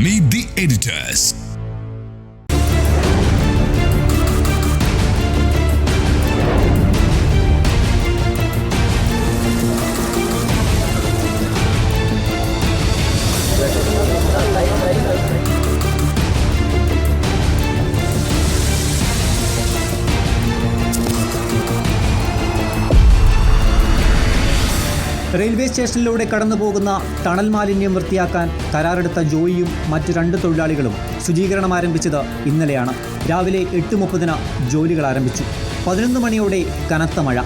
Meet the editors. Railway സ്റ്റേഷനിലൂടെ കടന്നുപോകുന്ന tunnel മാലിന്യം വൃത്തിയാക്കാൻ കരാറെടുത്ത ജോയിയും മറ്റ് 2 തൊഴിലാളികളും ശുചീകരണം ആരംഭിച്ചത് ഇന്നലെയാണ്. രാവിലെ 8:30 ജോലികൾ ആരംഭിച്ചു. 11 മണിയോടെ കനത്ത മഴ.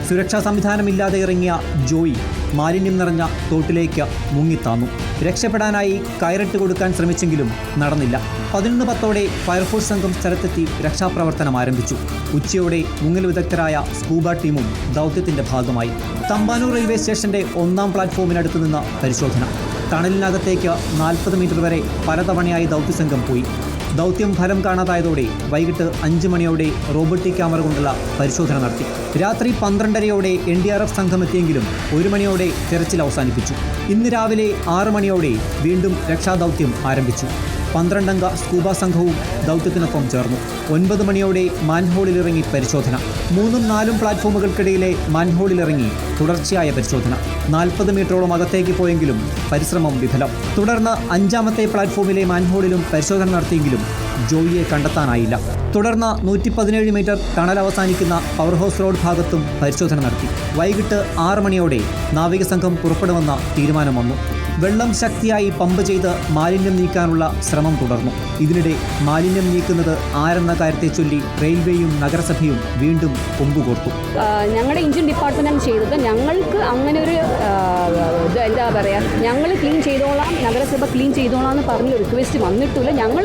സുരക്ഷാ സംവിധാനമില്ലാതെ ഇറങ്ങിയ ജോയി മാലിന്യം നിറഞ്ഞ തോട്ടിലേക്ക് മുങ്ങിത്താന്നു. രക്ഷപ്പെടാനായി കയറിട്ട് കൊടുക്കാൻ ശ്രമിച്ചെങ്കിലും നടന്നില്ല. 11:10 ഫയർഫോഴ്സ് സംഘം സ്ഥലത്തെത്തി രക്ഷാപ്രവർത്തനം ആരംഭിച്ചു. ഉച്ചയോടെ മുങ്ങൽ വിദഗ്ധരായ സ്കൂബ ടീമും ദൗത്യത്തിന്റെ ഭാഗമായി. തമ്പാനൂർ റെയിൽവേ സ്റ്റേഷന്റെ 1ാം പ്ലാറ്റ്ഫോമിനടുത്ത് നിന്ന് പരിശോധന. ടണലിനകത്തേക്ക് 40 മീറ്റർ വരെ പലതവണയായി ദൗത്യസംഘം പോയി. ദൗത്യം ഫലം കാണാതായതോടെ വൈകിട്ട് 5 മണിയോടെ റോബോട്ടിക് ക്യാമറ കൊണ്ടുള്ള പരിശോധന നടത്തി. രാത്രി 12:30 NDRF സംഘം എത്തിയെങ്കിലും 1 മണിയോടെ തെരച്ചിൽ അവസാനിപ്പിച്ചു. ഇന്ന് രാവിലെ 6 മണിയോടെ വീണ്ടും രക്ഷാദൗത്യം ആരംഭിച്ചു. 12 അംഗ സ്കൂബ സംഘവും ദൗത്യത്തിനൊപ്പം ചേർന്നു. 9 മണിയോടെ മാൻഹോളിലിറങ്ങി പരിശോധന. 3ഉം 4ഉം പ്ലാറ്റ്ഫോമുകൾക്കിടയിലെ മാൻഹോളിലിറങ്ങി തുടർച്ചയായ പരിശോധന. 40 മീറ്ററോളം അകത്തേക്ക് പോയെങ്കിലും പരിശ്രമം വിഫലം. തുടർന്ന് 5ാമത്തെ പ്ലാറ്റ്ഫോമിലെ മാൻഹോളിലും പരിശോധന നടത്തിയെങ്കിലും ജോയിയെ കണ്ടെത്താനായില്ല. തുടർന്ന് 117 മീറ്റർ ടണൽ അവസാനിക്കുന്ന പവർ ഹൗസ് റോഡ് ഭാഗത്തും പരിശോധന നടത്തി. വൈകിട്ട് 6 മണിയോടെ നാവിക സംഘം പുറപ്പെടുമെന്ന തീരുമാനം വന്നു. വെള്ളം ശക്തിയായി പമ്പ് ചെയ്ത് മാലിന്യം നീക്കാനുള്ള ശ്രമം തുടർന്നു. ഇതിനിടെ മാലിന്യം നീക്കുന്നത് ആരെന്ന കാര്യത്തെ ചൊല്ലി റെയിൽവേയും നഗരസഭയും വീണ്ടും കൊമ്പുകോർത്തു. ഞങ്ങളുടെ എഞ്ചിൻ ഡിപ്പാർട്ട്മെൻറ്റാണ് ചെയ്തത്. ഞങ്ങൾക്ക് അങ്ങനെ ഒരു എന്താ പറയുക, ഞങ്ങൾ ക്ലീൻ ചെയ്തോളാം, നഗരസഭ ക്ലീൻ ചെയ്തോളാം എന്ന് പറഞ്ഞ് റിക്വസ്റ്റ് വന്നിട്ടില്ല. ഞങ്ങൾ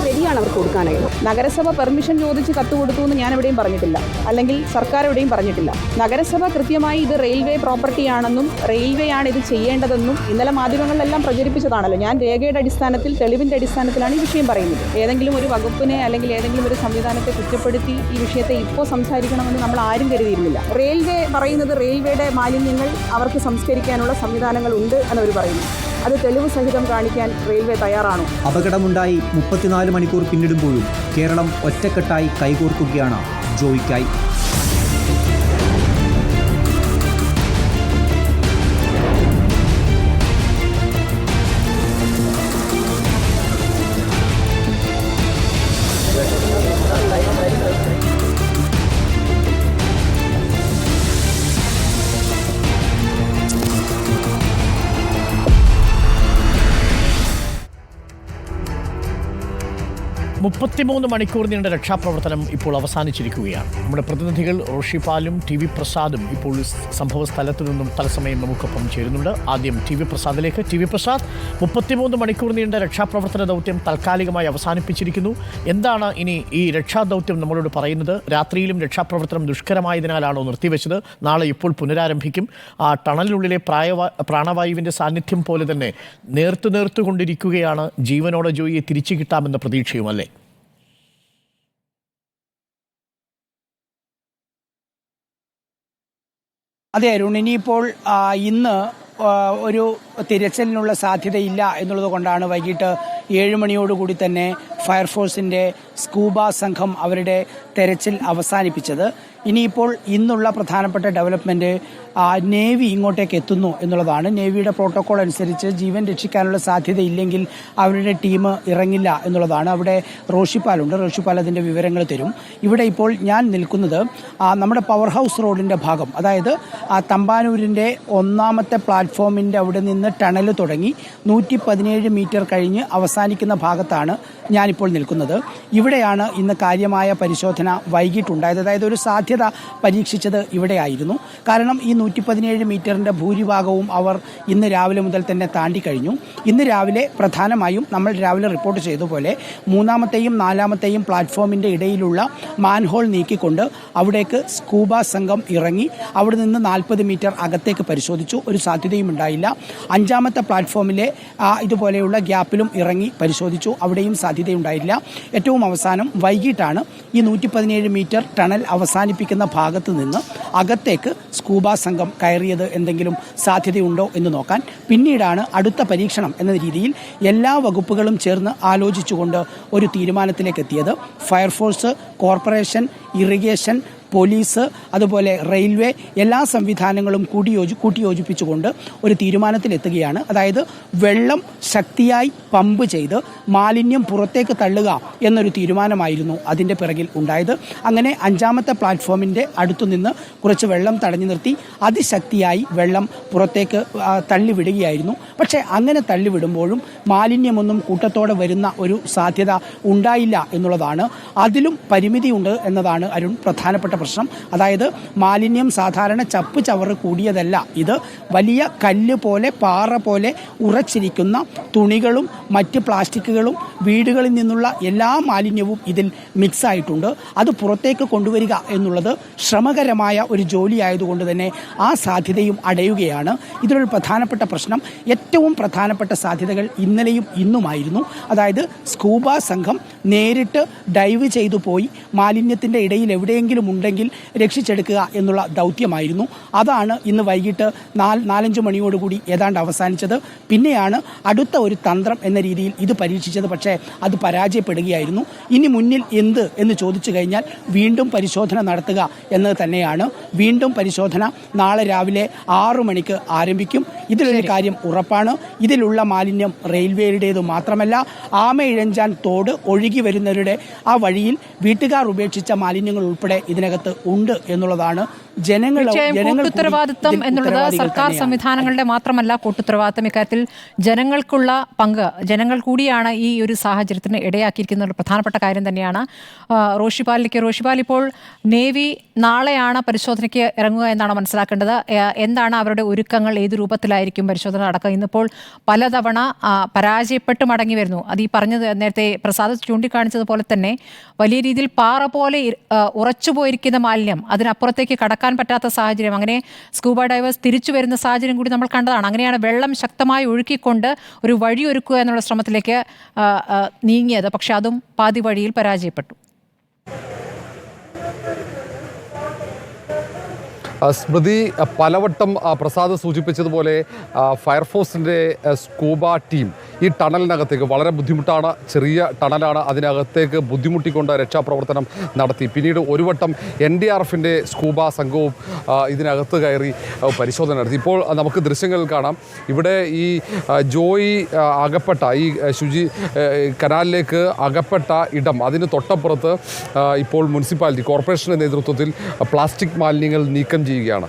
റെഡിയാണ് അവർക്ക് കൊടുക്കാനായിട്ട്. നഗരസഭ പെർമിഷൻ ചോദിച്ച് കത്ത് കൊടുത്തു എന്ന് ഞാൻ എവിടെയും പറഞ്ഞിട്ടില്ല, അല്ലെങ്കിൽ സർക്കാർ എവിടെയും പറഞ്ഞിട്ടില്ല. നഗരസഭ കൃത്യമായി ഇത് റെയിൽവേ പ്രോപ്പർട്ടിയാണെന്നും റെയിൽവേ ആണ് ഇത് ചെയ്യേണ്ടതെന്നും ഇന്നലെ മാധ്യമങ്ങളിലെല്ലാം പ്രചരിപ്പിച്ചതാണല്ലോ. ഞാൻ രേഖയുടെ അടിസ്ഥാനത്തിൽ, തെളിവിൻ്റെ അടിസ്ഥാനത്തിലാണ് ഈ വിഷയം പറയുന്നത്. ഏതെങ്കിലും ഒരു വകുപ്പിനെ അല്ലെങ്കിൽ ഏതെങ്കിലും ഒരു സംവിധാനത്തെ കുറ്റപ്പെടുത്തി ഈ വിഷയത്തെ ഇപ്പോൾ സംസാരിക്കണമെന്ന് നമ്മൾ ആരും കരുതിയിരുന്നില്ല. റെയിൽവേ പറയുന്നത് റെയിൽവേയുടെ മാലിന്യങ്ങൾ അവർക്ക് സംസ്കരിക്കാനുള്ള സംവിധാനങ്ങൾ ഉണ്ട് എന്നവർ പറയുന്നു. അത് തെളിവ് സഹിതം കാണിക്കാൻ റെയിൽവേ തയ്യാറാണോ? അപകടമുണ്ടായി 34 മണിക്കൂർ പിന്നിടുമ്പോഴും കേരളം ഒറ്റക്കെട്ടായി കൈകോർക്കുകയാണ് ജോയിക്കായി. മുപ്പത്തിമൂന്ന് മണിക്കൂർ നീണ്ട രക്ഷാപ്രവർത്തനം ഇപ്പോൾ അവസാനിച്ചിരിക്കുകയാണ്. നമ്മുടെ പ്രതിനിധികൾ റോഷിപാലും TV പ്രസാദും ഇപ്പോൾ സംഭവ സ്ഥലത്തു നിന്നും തത്സമയം നമുക്കൊപ്പം ചേരുന്നുണ്ട്. ആദ്യം TV പ്രസാദിലേക്ക്. TV പ്രസാദ്, 33 മണിക്കൂർ നീണ്ട രക്ഷാപ്രവർത്തന ദൗത്യം താൽക്കാലികമായി അവസാനിപ്പിച്ചിരിക്കുന്നു. എന്താണ് ഇനി ഈ രക്ഷാദൗത്യം നമ്മളോട് പറയുന്നത്? രാത്രിയിലും രക്ഷാപ്രവർത്തനം ദുഷ്കരമായതിനാലാണോ നിർത്തിവെച്ചത്? നാളെ ഇപ്പോൾ പുനരാരംഭിക്കും. ആ ടണലിനുള്ളിലെ പ്രാണവായുവിൻ്റെ സാന്നിധ്യം പോലെ തന്നെ നേർത്തുകൊണ്ടിരിക്കുകയാണ്. ജീവനോടെ ജോയിയെ തിരിച്ചു കിട്ടാമെന്ന പ്രതീക്ഷയുമല്ലേ? അതെ അരുൺ, ഇനിയിപ്പോൾ ഇന്ന് ഒരു തിരച്ചിലിനുള്ള സാധ്യതയില്ല എന്നുള്ളത് കൊണ്ടാണ് വൈകിട്ട് 7 മണിയോടുകൂടി തന്നെ ഫയർഫോഴ്സിൻ്റെ സ്കൂബ സംഘം അവരുടെ തെരച്ചിൽ അവസാനിപ്പിച്ചത്. ഇനിയിപ്പോൾ ഇന്നുള്ള പ്രധാനപ്പെട്ട ഡെവലപ്മെൻറ്റ് നേവി ഇങ്ങോട്ടേക്ക് എത്തുന്നു എന്നുള്ളതാണ്. നേവിയുടെ പ്രോട്ടോകോൾ അനുസരിച്ച് ജീവൻ രക്ഷിക്കാനുള്ള സാധ്യതയില്ലെങ്കിൽ അവരുടെ ടീം ഇറങ്ങില്ല എന്നുള്ളതാണ്. അവിടെ റോഷിപ്പാലുണ്ട്, റോഷിപ്പാൽ അതിൻ്റെ വിവരങ്ങൾ തരും. ഇവിടെ ഇപ്പോൾ ഞാൻ നിൽക്കുന്നത് നമ്മുടെ പവർ ഹൗസ് റോഡിൻ്റെ ഭാഗം, അതായത് തമ്പാനൂരിൻ്റെ 1ാമത്തെ പ്ലാറ്റ്ഫോമിൻ്റെ അവിടെ നിന്ന് ടണൽ തുടങ്ങി 117 മീറ്റർ കഴിഞ്ഞ് അവസാനിക്കുന്ന ഭാഗത്താണ് ഞാനിപ്പോൾ നിൽക്കുന്നത്. ഇവിടെയാണ് ഇന്ന് കാര്യമായ പരിശോധന വൈകിട്ടുണ്ടായത്. അതായത് ഒരു സാധ്യത പരീക്ഷിച്ചത് ഇവിടെയായിരുന്നു. കാരണം ഈ 117 മീറ്ററിൻ്റെ ഭൂരിഭാഗവും അവർ ഇന്ന് രാവിലെ മുതൽ തന്നെ താണ്ടിക്കഴിഞ്ഞു. ഇന്ന് രാവിലെ പ്രധാനമായും നമ്മൾ രാവിലെ റിപ്പോർട്ട് ചെയ്ത പോലെ 3ാമത്തെയും 4ാമത്തെയും പ്ലാറ്റ്ഫോമിൻ്റെ ഇടയിലുള്ള മാൻഹോൾ നീക്കിക്കൊണ്ട് അവിടേക്ക് സ്കൂബ സംഘം ഇറങ്ങി അവിടെ നിന്ന് 40 മീറ്റർ അകത്തേക്ക് പരിശോധിച്ചു. ഒരു സാധ്യതയും ഉണ്ടായില്ല. 5ാമത്തെ പ്ലാറ്റ്ഫോമിലെ ഇതുപോലെയുള്ള ഗ്യാപ്പിലും ഇറങ്ങി പരിശോധിച്ചു. അവിടെയും സാധ്യതയുണ്ടായില്ല. ഏറ്റവും അവസാനം വൈകിട്ടാണ് ഈ 117 മീറ്റർ ടണൽ അവസാനിപ്പിക്കുന്ന ഭാഗത്ത് നിന്ന് അകത്തേക്ക് സ്കൂബ സംഘം കയറിയത് എന്തെങ്കിലും സാധ്യതയുണ്ടോ എന്ന് നോക്കാൻ പിന്നീടാണ് അടുത്ത പരീക്ഷണം എന്ന രീതിയിൽ എല്ലാ വകുപ്പുകളും ചേർന്ന് ആലോചിച്ചുകൊണ്ട് ഒരു തീരുമാനത്തിലേക്ക് എത്തിയത്. ഫയർഫോഴ്സ്, കോർപ്പറേഷൻ, ഇറിഗേഷൻ, പോലീസ്, അതുപോലെ റെയിൽവേ എല്ലാ സംവിധാനങ്ങളും കൂട്ടിയോജിപ്പിച്ചുകൊണ്ട് ഒരു തീരുമാനത്തിലെത്തുകയാണ്. അതായത് വെള്ളം ശക്തിയായി പമ്പ് ചെയ്ത് മാലിന്യം പുറത്തേക്ക് തള്ളുക എന്നൊരു തീരുമാനമായിരുന്നു അതിൻ്റെ പിറകിൽ ഉണ്ടായത്. അങ്ങനെ 5ാമത്തെ പ്ലാറ്റ്ഫോമിൻ്റെ അടുത്തുനിന്ന് കുറച്ച് വെള്ളം തടഞ്ഞു നിർത്തി അതിശക്തിയായി വെള്ളം പുറത്തേക്ക് തള്ളിവിടുകയായിരുന്നു. പക്ഷേ അങ്ങനെ തള്ളിവിടുമ്പോഴും മാലിന്യമൊന്നും കൂട്ടത്തോടെ വരുന്ന ഒരു സാധ്യത ഉണ്ടായില്ല എന്നുള്ളതാണ്. അതിലും പരിമിതിയുണ്ട് എന്നതാണ് അരുൺ പ്രധാനപ്പെട്ട പ്രശ്നം. അതായത് മാലിന്യം സാധാരണ ചപ്പ് ചവറ് കൂടിയതല്ല, ഇത് വലിയ കല്ല് പോലെ പാറ പോലെ ഉറച്ചിരിക്കുന്ന തുണികളും മറ്റ് പ്ലാസ്റ്റിക്കുകളും വീടുകളിൽ നിന്നുള്ള എല്ലാ മാലിന്യവും ഇതിൽ മിക്സ് ആയിട്ടുണ്ട്. അത് പുറത്തേക്ക് കൊണ്ടുവരിക എന്നുള്ളത് ശ്രമകരമായ ഒരു ജോലിയായതുകൊണ്ട് തന്നെ ആ സാധ്യതയും അടയുകയാണ്. ഇതിലൊരു പ്രധാനപ്പെട്ട പ്രശ്നം, ഏറ്റവും പ്രധാനപ്പെട്ട സാധ്യതകൾ ഇന്നലെയും ഇന്നുമായിരുന്നു. അതായത് സ്കൂബ സംഘം നേരിട്ട് ഡൈവ് ചെയ്തു പോയി മാലിന്യത്തിൻ്റെ ഇടയിൽ എവിടെയെങ്കിലും ഉണ്ടെങ്കിൽ രക്ഷിച്ചെടുക്കുക എന്നുള്ള ദൗത്യമായിരുന്നു. അതാണ് ഇന്ന് വൈകിട്ട് 4-5 മണിയോടുകൂടി ഏതാണ്ട് അവസാനിച്ചത്. പിന്നെയാണ് അടുത്ത ഒരു തന്ത്രം എന്ന രീതിയിൽ ഇത് പരീക്ഷിച്ചത്. പക്ഷേ അത് പരാജയപ്പെടുകയായിരുന്നു. ഇനി മുന്നിൽ എന്ത് എന്ന് ചോദിച്ചു കഴിഞ്ഞാൽ വീണ്ടും പരിശോധന നടത്തുക എന്നത് തന്നെയാണ്. വീണ്ടും പരിശോധന നാളെ രാവിലെ 6 മണിക്ക് ആരംഭിക്കും. ഇതിലൊരു കാര്യം ഉറപ്പാണ്, ഇതിലുള്ള മാലിന്യം റെയിൽവേയുടേത് മാത്രമല്ല, ആമയിഴഞ്ചാൻ തോട് ഒഴുകി വരുന്നവരുടെ ആ വഴിയിൽ വീട്ടുകാർ ഉപേക്ഷിച്ച മാലിന്യങ്ങൾ ഉൾപ്പെടെ ഇതിനകത്ത് ഉണ്ട് എന്നുള്ളതാണ്. കൂട്ടുത്തരവാദിത്തം എന്നുള്ളത് സർക്കാർ സംവിധാനങ്ങളുടെ മാത്രമല്ല കൂട്ടുത്തരവാദിത്തം. ഇക്കാര്യത്തിൽ ജനങ്ങൾക്കുള്ള പങ്ക്, ജനങ്ങൾ കൂടിയാണ് ഈ ഒരു സാഹചര്യത്തിന് ഇടയാക്കിയിരിക്കുന്ന ഒരു പ്രധാനപ്പെട്ട കാര്യം തന്നെയാണ്. റോഷിപാലിലേക്ക്, റോഷിപാൽ, ഇപ്പോൾ നേവി നാളെയാണ് പരിശോധനയ്ക്ക് ഇറങ്ങുക എന്നാണ് മനസ്സിലാക്കേണ്ടത്. എന്താണ് അവരുടെ ഒരുക്കങ്ങൾ, ഏത് രൂപത്തിലായിരിക്കും പരിശോധന നടക്കുക? ഇന്നിപ്പോൾ പലതവണ പരാജയപ്പെട്ട് മടങ്ങി വരുന്നു. അത് ഈ പറഞ്ഞത് നേരത്തെ പ്രസാദ് ചൂണ്ടിക്കാണിച്ചതുപോലെ തന്നെ വലിയ രീതിയിൽ പാറ പോലെ ഉറച്ചുപോയിരിക്കുന്ന മാലിന്യം, അതിനപ്പുറത്തേക്ക് കടക്കാൻ പറ്റാത്ത സാഹചര്യം, അങ്ങനെ സ്കൂബ ഡൈവേഴ്സ് തിരിച്ചു വരുന്ന സാഹചര്യം കൂടി നമ്മൾ കണ്ടതാണ്. അങ്ങനെയാണ് വെള്ളം ശക്തമായി ഒഴുക്കിക്കൊണ്ട് ഒരു വഴിയൊരുക്കുക എന്നുള്ള ശ്രമത്തിലേക്ക് നീങ്ങിയത്. പക്ഷെ അതും പാതി വഴിയിൽ പരാജയപ്പെട്ടു. സ്മൃതി, പലവട്ടം പ്രസാദ് സൂചിപ്പിച്ചതുപോലെ ഫയർഫോഴ്സിൻ്റെ സ്കൂബ ടീം ഈ ടണലിനകത്തേക്ക്, വളരെ ബുദ്ധിമുട്ടാണ്, ചെറിയ ടണലാണ്, അതിനകത്തേക്ക് ബുദ്ധിമുട്ടിക്കൊണ്ട് രക്ഷാപ്രവർത്തനം നടത്തി. പിന്നീട് ഒരു വട്ടം NDRFിൻ്റെ സ്കൂബ സംഘവും ഇതിനകത്ത് കയറി പരിശോധന നടത്തി. ഇപ്പോൾ നമുക്ക് ദൃശ്യങ്ങൾ കാണാം. ഇവിടെ ഈ ജോയി അകപ്പെട്ട ഈ കനാലിലേക്ക് അകപ്പെട്ട ഇടം, അതിന് തൊട്ടപ്പുറത്ത് ഇപ്പോൾ മുനിസിപ്പാലിറ്റി കോർപ്പറേഷൻ്റെ നേതൃത്വത്തിൽ പ്ലാസ്റ്റിക് മാലിന്യങ്ങൾ നീക്കം ചെയ്യുകയാണ്.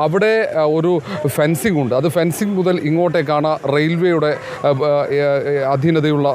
അവിടെ ഒരു ഫെൻസിംഗ് ഉണ്ട്. അത് ഫെൻസിംഗ് മുതൽ ഇങ്ങോട്ടേക്കാണ് റെയിൽവേയുടെ അധീനതയുള്ള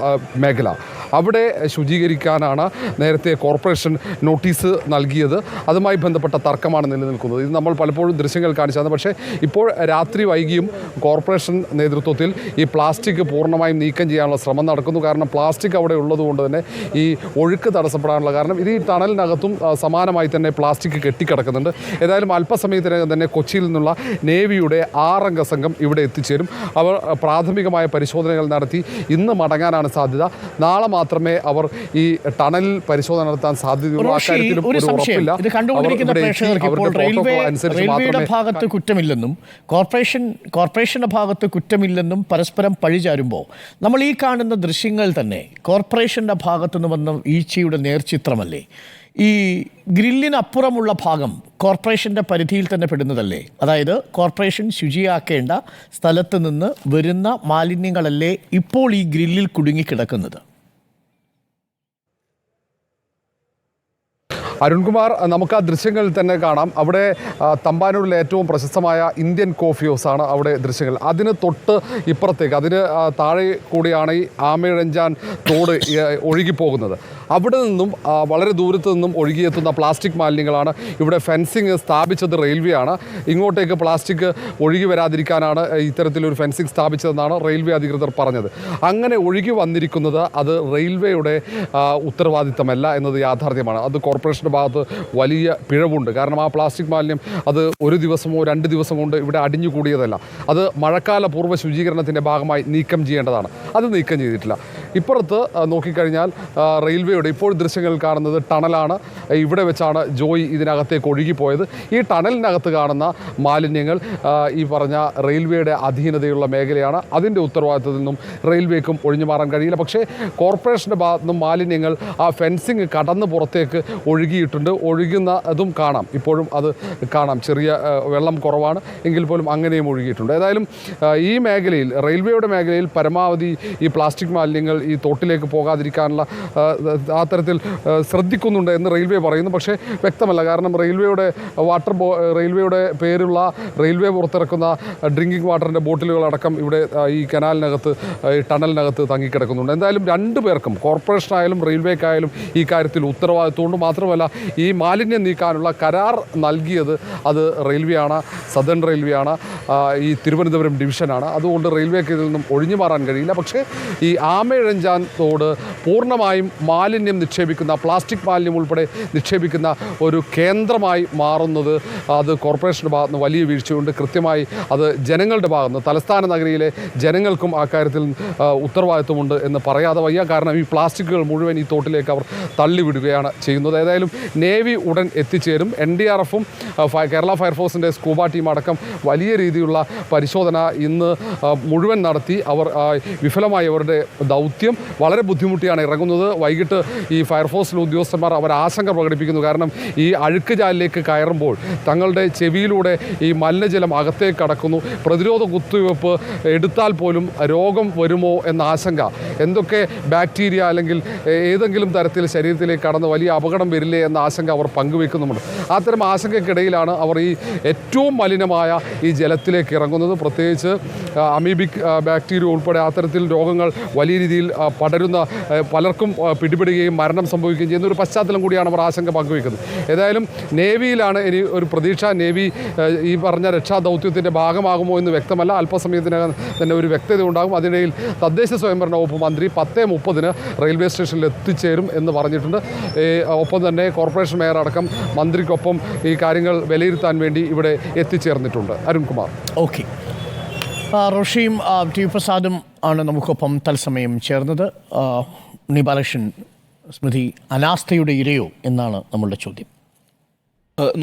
മേഖല. അവിടെ ശുചീകരിക്കാനാണ് നേരത്തെ കോർപ്പറേഷൻ നോട്ടീസ് നൽകിയത്. അതുമായി ബന്ധപ്പെട്ട തർക്കമാണ് നിലനിൽക്കുന്നത്. ഇത് നമ്മൾ പലപ്പോഴും ദൃശ്യങ്ങൾ കാണിച്ചതാണ്. പക്ഷേ ഇപ്പോൾ രാത്രി വൈകിയും കോർപ്പറേഷൻ നേതൃത്വത്തിൽ ഈ പ്ലാസ്റ്റിക് പൂർണ്ണമായും നീക്കം ചെയ്യാനുള്ള ശ്രമം നടക്കുന്നു. കാരണം പ്ലാസ്റ്റിക് അവിടെ ഉള്ളതുകൊണ്ട് തന്നെ ഈ ഒഴുക്ക് തടസ്സപ്പെടാനുള്ള കാരണം, ഇത് ഈ ടണലിനകത്തും സമാനമായി തന്നെ പ്ലാസ്റ്റിക് കെട്ടിക്കിടക്കുന്നുണ്ട്. ഏതായാലും അല്പസമയത്തിനകം തന്നെ കൊച്ചിയിൽ നിന്നുള്ള നേവിയുടെ 6 അംഗ സംഘം ഇവിടെ എത്തിച്ചേരും. അവർ പ്രാഥമികമായ പരിശോധനകൾ നടത്തി ഇന്ന് മടങ്ങാനാണ് സാധ്യത. നാളെ മാത്രമേ അവർ ഈ ടണലിൽ പരിശോധന നടത്താൻ സാധ്യതയുള്ളൂ. അക്കാര്യത്തിലും ഒരു ഉറപ്പില്ല. ഇത് കണ്ടുകൊണ്ടിരിക്കുന്ന പ്രേക്ഷകർക്ക് ഇപ്പോൾ റെയിൽവേയുടെ ഭാഗത്ത് കുറ്റമില്ലെന്നും കോർപ്പറേഷന്റെ ഭാഗത്ത് കുറ്റമില്ലെന്നും പരസ്പരം പഴിചാരുമ്പോൾ നമ്മൾ ഈ കാണുന്ന ദൃശ്യങ്ങൾ തന്നെ കോർപ്പറേഷന്റെ ഭാഗത്തുനിന്ന് വന്ന വീഴ്ചയുടെ നേർചിത്രമല്ലേ? ഈ ഗ്രില്ലിനപ്പുറമുള്ള ഭാഗം കോർപ്പറേഷൻ്റെ പരിധിയിൽ തന്നെ പെടുന്നതല്ലേ? അതായത് കോർപ്പറേഷൻ ശുചിയാക്കേണ്ട സ്ഥലത്ത് നിന്ന് വരുന്ന മാലിന്യങ്ങളല്ലേ ഇപ്പോൾ ഈ ഗ്രില്ലിൽ കുടുങ്ങിക്കിടക്കുന്നത്? അരുൺകുമാർ, നമുക്ക് ആ ദൃശ്യങ്ങൾ തന്നെ കാണാം. അവിടെ തമ്പാനൂരിലെ ഏറ്റവും പ്രശസ്തമായ ഇന്ത്യൻ കോഫി ഹൗസാണ് അവിടെ ദൃശ്യങ്ങൾ. അതിന് തൊട്ട് ഇപ്പുറത്തേക്ക്, അതിന് താഴെ കൂടിയാണ് ഈ ആമയിഴഞ്ചാൻ തോട് ഒഴുകിപ്പോകുന്നത്. അവിടെ നിന്നും വളരെ ദൂരത്തു നിന്നും ഒഴുകിയെത്തുന്ന പ്ലാസ്റ്റിക് മാലിന്യങ്ങളാണ്. ഇവിടെ ഫെൻസിങ് സ്ഥാപിച്ചത് റെയിൽവേ ആണ്. ഇങ്ങോട്ടേക്ക് പ്ലാസ്റ്റിക് ഒഴുകി വരാതിരിക്കാനാണ് ഇത്തരത്തിലൊരു ഫെൻസിങ് സ്ഥാപിച്ചതെന്നാണ് റെയിൽവേ അധികൃതർ പറഞ്ഞത്. അങ്ങനെ ഒഴുകി വന്നിരിക്കുന്നത് അത് റെയിൽവേയുടെ ഉത്തരവാദിത്തമല്ല എന്നത് യാഥാർത്ഥ്യമാണ്. അത് കോർപ്പറേഷൻ ഭാഗത്ത് വലിയ പിഴവുണ്ട്. കാരണം ആ പ്ലാസ്റ്റിക് മാലിന്യം അത് ഒരു ദിവസമോ 2 ദിവസം കൊണ്ട് ഇവിടെ അടിഞ്ഞുകൂടിയതല്ല. അത് മഴക്കാല പൂർവ്വ ശുചീകരണത്തിൻ്റെ ഭാഗമായി നീക്കം ചെയ്യേണ്ടതാണ്. അത് നീക്കം ചെയ്തിട്ടില്ല. ഇപ്പുറത്ത് നോക്കിക്കഴിഞ്ഞാൽ റെയിൽവേയുടെ ഇപ്പോൾ ദൃശ്യങ്ങളിൽ കാണുന്നത് ടണലാണ്. ഇവിടെ വെച്ചാണ് ജോയി ഇതിനകത്തേക്ക് ഒഴുകിപ്പോയത്. ഈ ടണലിനകത്ത് കാണുന്ന മാലിന്യങ്ങൾ ഈ പറഞ്ഞ റെയിൽവേയുടെ അധീനതയുള്ള മേഖലയാണ്. അതിൻ്റെ ഉത്തരവാദിത്തത്തിൽ നിന്നും റെയിൽവേക്കും ഒഴിഞ്ഞു മാറാൻ കഴിയില്ല. പക്ഷേ കോർപ്പറേഷൻ്റെ ഭാഗത്തു നിന്നും മാലിന്യങ്ങൾ ആ ഫെൻസിങ് കടന്ന് പുറത്തേക്ക് ഒഴുകിയിട്ടുണ്ട്. ഒഴുകുന്നതും കാണാം, ഇപ്പോഴും അത് കാണാം. ചെറിയ വെള്ളം കുറവാണ് എങ്കിൽ പോലും അങ്ങനെയും ഒഴുകിയിട്ടുണ്ട്. ഏതായാലും ഈ മേഖലയിൽ, റെയിൽവേയുടെ മേഖലയിൽ പരമാവധി ഈ പ്ലാസ്റ്റിക് മാലിന്യങ്ങൾ ഈ തോട്ടിലേക്ക് പോകാതിരിക്കാനുള്ള ആ തരത്തിൽ ശ്രദ്ധിക്കുന്നുണ്ട് എന്ന് റെയിൽവേ പറയുന്നു. പക്ഷേ വ്യക്തമല്ല. കാരണം റെയിൽവേയുടെ റെയിൽവേയുടെ പേരുള്ള റെയിൽവേ പുറത്തിറക്കുന്ന ഡ്രിങ്കിങ് വാട്ടറിൻ്റെ ബോട്ടിലുകളടക്കം ഇവിടെ ഈ കനാലിനകത്ത്, ഈ ടണലിനകത്ത് തങ്ങിക്കിടക്കുന്നുണ്ട്. എന്തായാലും രണ്ടു പേർക്കും, കോർപ്പറേഷനായാലും റെയിൽവേക്കായാലും ഈ കാര്യത്തിൽ ഉത്തരവാദിത്വമുണ്ട്. മാത്രമല്ല ഈ മാലിന്യം നീക്കാനുള്ള കരാർ നൽകിയത് അത് റെയിൽവേയാണ്, സദേൺ റെയിൽവേയാണ്, ഈ തിരുവനന്തപുരം ഡിവിഷനാണ്. അതുകൊണ്ട് റെയിൽവേക്ക് ഇതിൽ നിന്നും ഒഴിഞ്ഞു മാറാൻ കഴിയില്ല. പക്ഷേ ഈ ആമയിഴഞ്ചാൻ തോട് പൂർണ്ണമായും മാലിന്യം നിക്ഷേപിക്കുന്ന, പ്ലാസ്റ്റിക് മാലിന്യം ഉൾപ്പെടെ നിക്ഷേപിക്കുന്ന ഒരു കേന്ദ്രമായി മാറുന്നത് അത് കോർപ്പറേഷൻ്റെ ഭാഗത്ത് നിന്ന് വലിയ വീഴ്ചയുണ്ട്. കൃത്യമായി അത് ജനങ്ങളുടെ ഭാഗത്ത് നിന്ന്, തലസ്ഥാന നഗരിയിലെ ജനങ്ങൾക്കും ആ കാര്യത്തിൽ ഉത്തരവാദിത്വമുണ്ട് എന്ന് പറയാതെ വയ്യ. കാരണം ഈ പ്ലാസ്റ്റിക്കുകൾ മുഴുവൻ ഈ തോട്ടിലേക്ക് അവർ തള്ളിവിടുകയാണ് ചെയ്യുന്നത്. ഏതായാലും നേവി ഉടൻ എത്തിച്ചേരും. NDRFും കേരള ഫയർഫോഴ്സിൻ്റെ സ്കൂബ ടീം അടക്കം വലിയ രീതിയിലുള്ള പരിശോധന ഇന്ന് മുഴുവൻ നടത്തി. അവർ വിഫലമായി അവരുടെ ദൗത്യം വളരെ ബുദ്ധിമുട്ടിയാണ് ഇറങ്ങുന്നത്. വൈകിട്ട് ഈ ഫയർഫോഴ്സിലെ ഉദ്യോഗസ്ഥന്മാർ അവർ ആശങ്ക പ്രകടിപ്പിക്കുന്നു. കാരണം ഈ അഴുക്ക് ചാലിലേക്ക് കയറുമ്പോൾ തങ്ങളുടെ ചെവിയിലൂടെ ഈ മലിനജലം അകത്തേക്ക് കടക്കുന്നു. പ്രതിരോധ കുത്തിവയ്പ്പ് എടുത്താൽ പോലും രോഗം വരുമോ എന്ന ആശങ്ക, എന്തൊക്കെ ബാക്ടീരിയ അല്ലെങ്കിൽ ഏതെങ്കിലും തരത്തിൽ ശരീരത്തിലേക്ക് കടന്ന് വലിയ അപകടം വരില്ലേ എന്ന ആശങ്ക അവർ പങ്കുവെക്കുന്നുമുണ്ട്. അത്തരം ആശങ്കയ്ക്കിടയിലാണ് അവർ ഈ ഏറ്റവും മലിനമായ ഈ ജലത്തിലേക്ക് ഇറങ്ങുന്നത്. പ്രത്യേകിച്ച് അമീബിക് ബാക്ടീരിയ ഉൾപ്പെടെ അത്തരത്തിൽ രോഗങ്ങൾ വലിയ രീതിയിൽ പടരുന്ന, പലർക്കും പിടിപെടുകയും മരണം സംഭവിക്കുകയും ചെയ്യുന്ന ഒരു പശ്ചാത്തലം കൂടിയാണ് അവർ ആശങ്ക പങ്കുവെക്കുന്നത്. ഏതായാലും നേവിയിലാണ് ഇനി ഒരു പ്രതീക്ഷ. നേവി ഈ പറഞ്ഞ രക്ഷാദൗത്യത്തിൻ്റെ ഭാഗമാകുമോ എന്ന് വ്യക്തമല്ല. അല്പസമയത്തിനകം തന്നെ ഒരു വ്യക്തത ഉണ്ടാകും. അതിനിടയിൽ തദ്ദേശ സ്വയംഭരണ വകുപ്പ് മന്ത്രി 10:30 റെയിൽവേ സ്റ്റേഷനിൽ എത്തിച്ചേരും എന്ന് പറഞ്ഞിട്ടുണ്ട്. ഒപ്പം തന്നെ കോർപ്പറേഷൻ മേയർ അടക്കം മന്ത്രിക്കൊപ്പം ഈ കാര്യങ്ങൾ വിലയിരുത്താൻ വേണ്ടി ഇവിടെ എത്തിച്ചേർന്നിട്ടുണ്ട്. അരുൺകുമാർ. ഓക്കെ, റോഷിയും ടി പ്രസാദും ആണ് നമുക്കൊപ്പം തത്സമയം ചേർന്നത്. ബാലകൃഷ്ണൻ, സ്മൃതി അനാസ്ഥയുടെ ഇരയോ എന്നാണ് നമ്മളുടെ ചോദ്യം.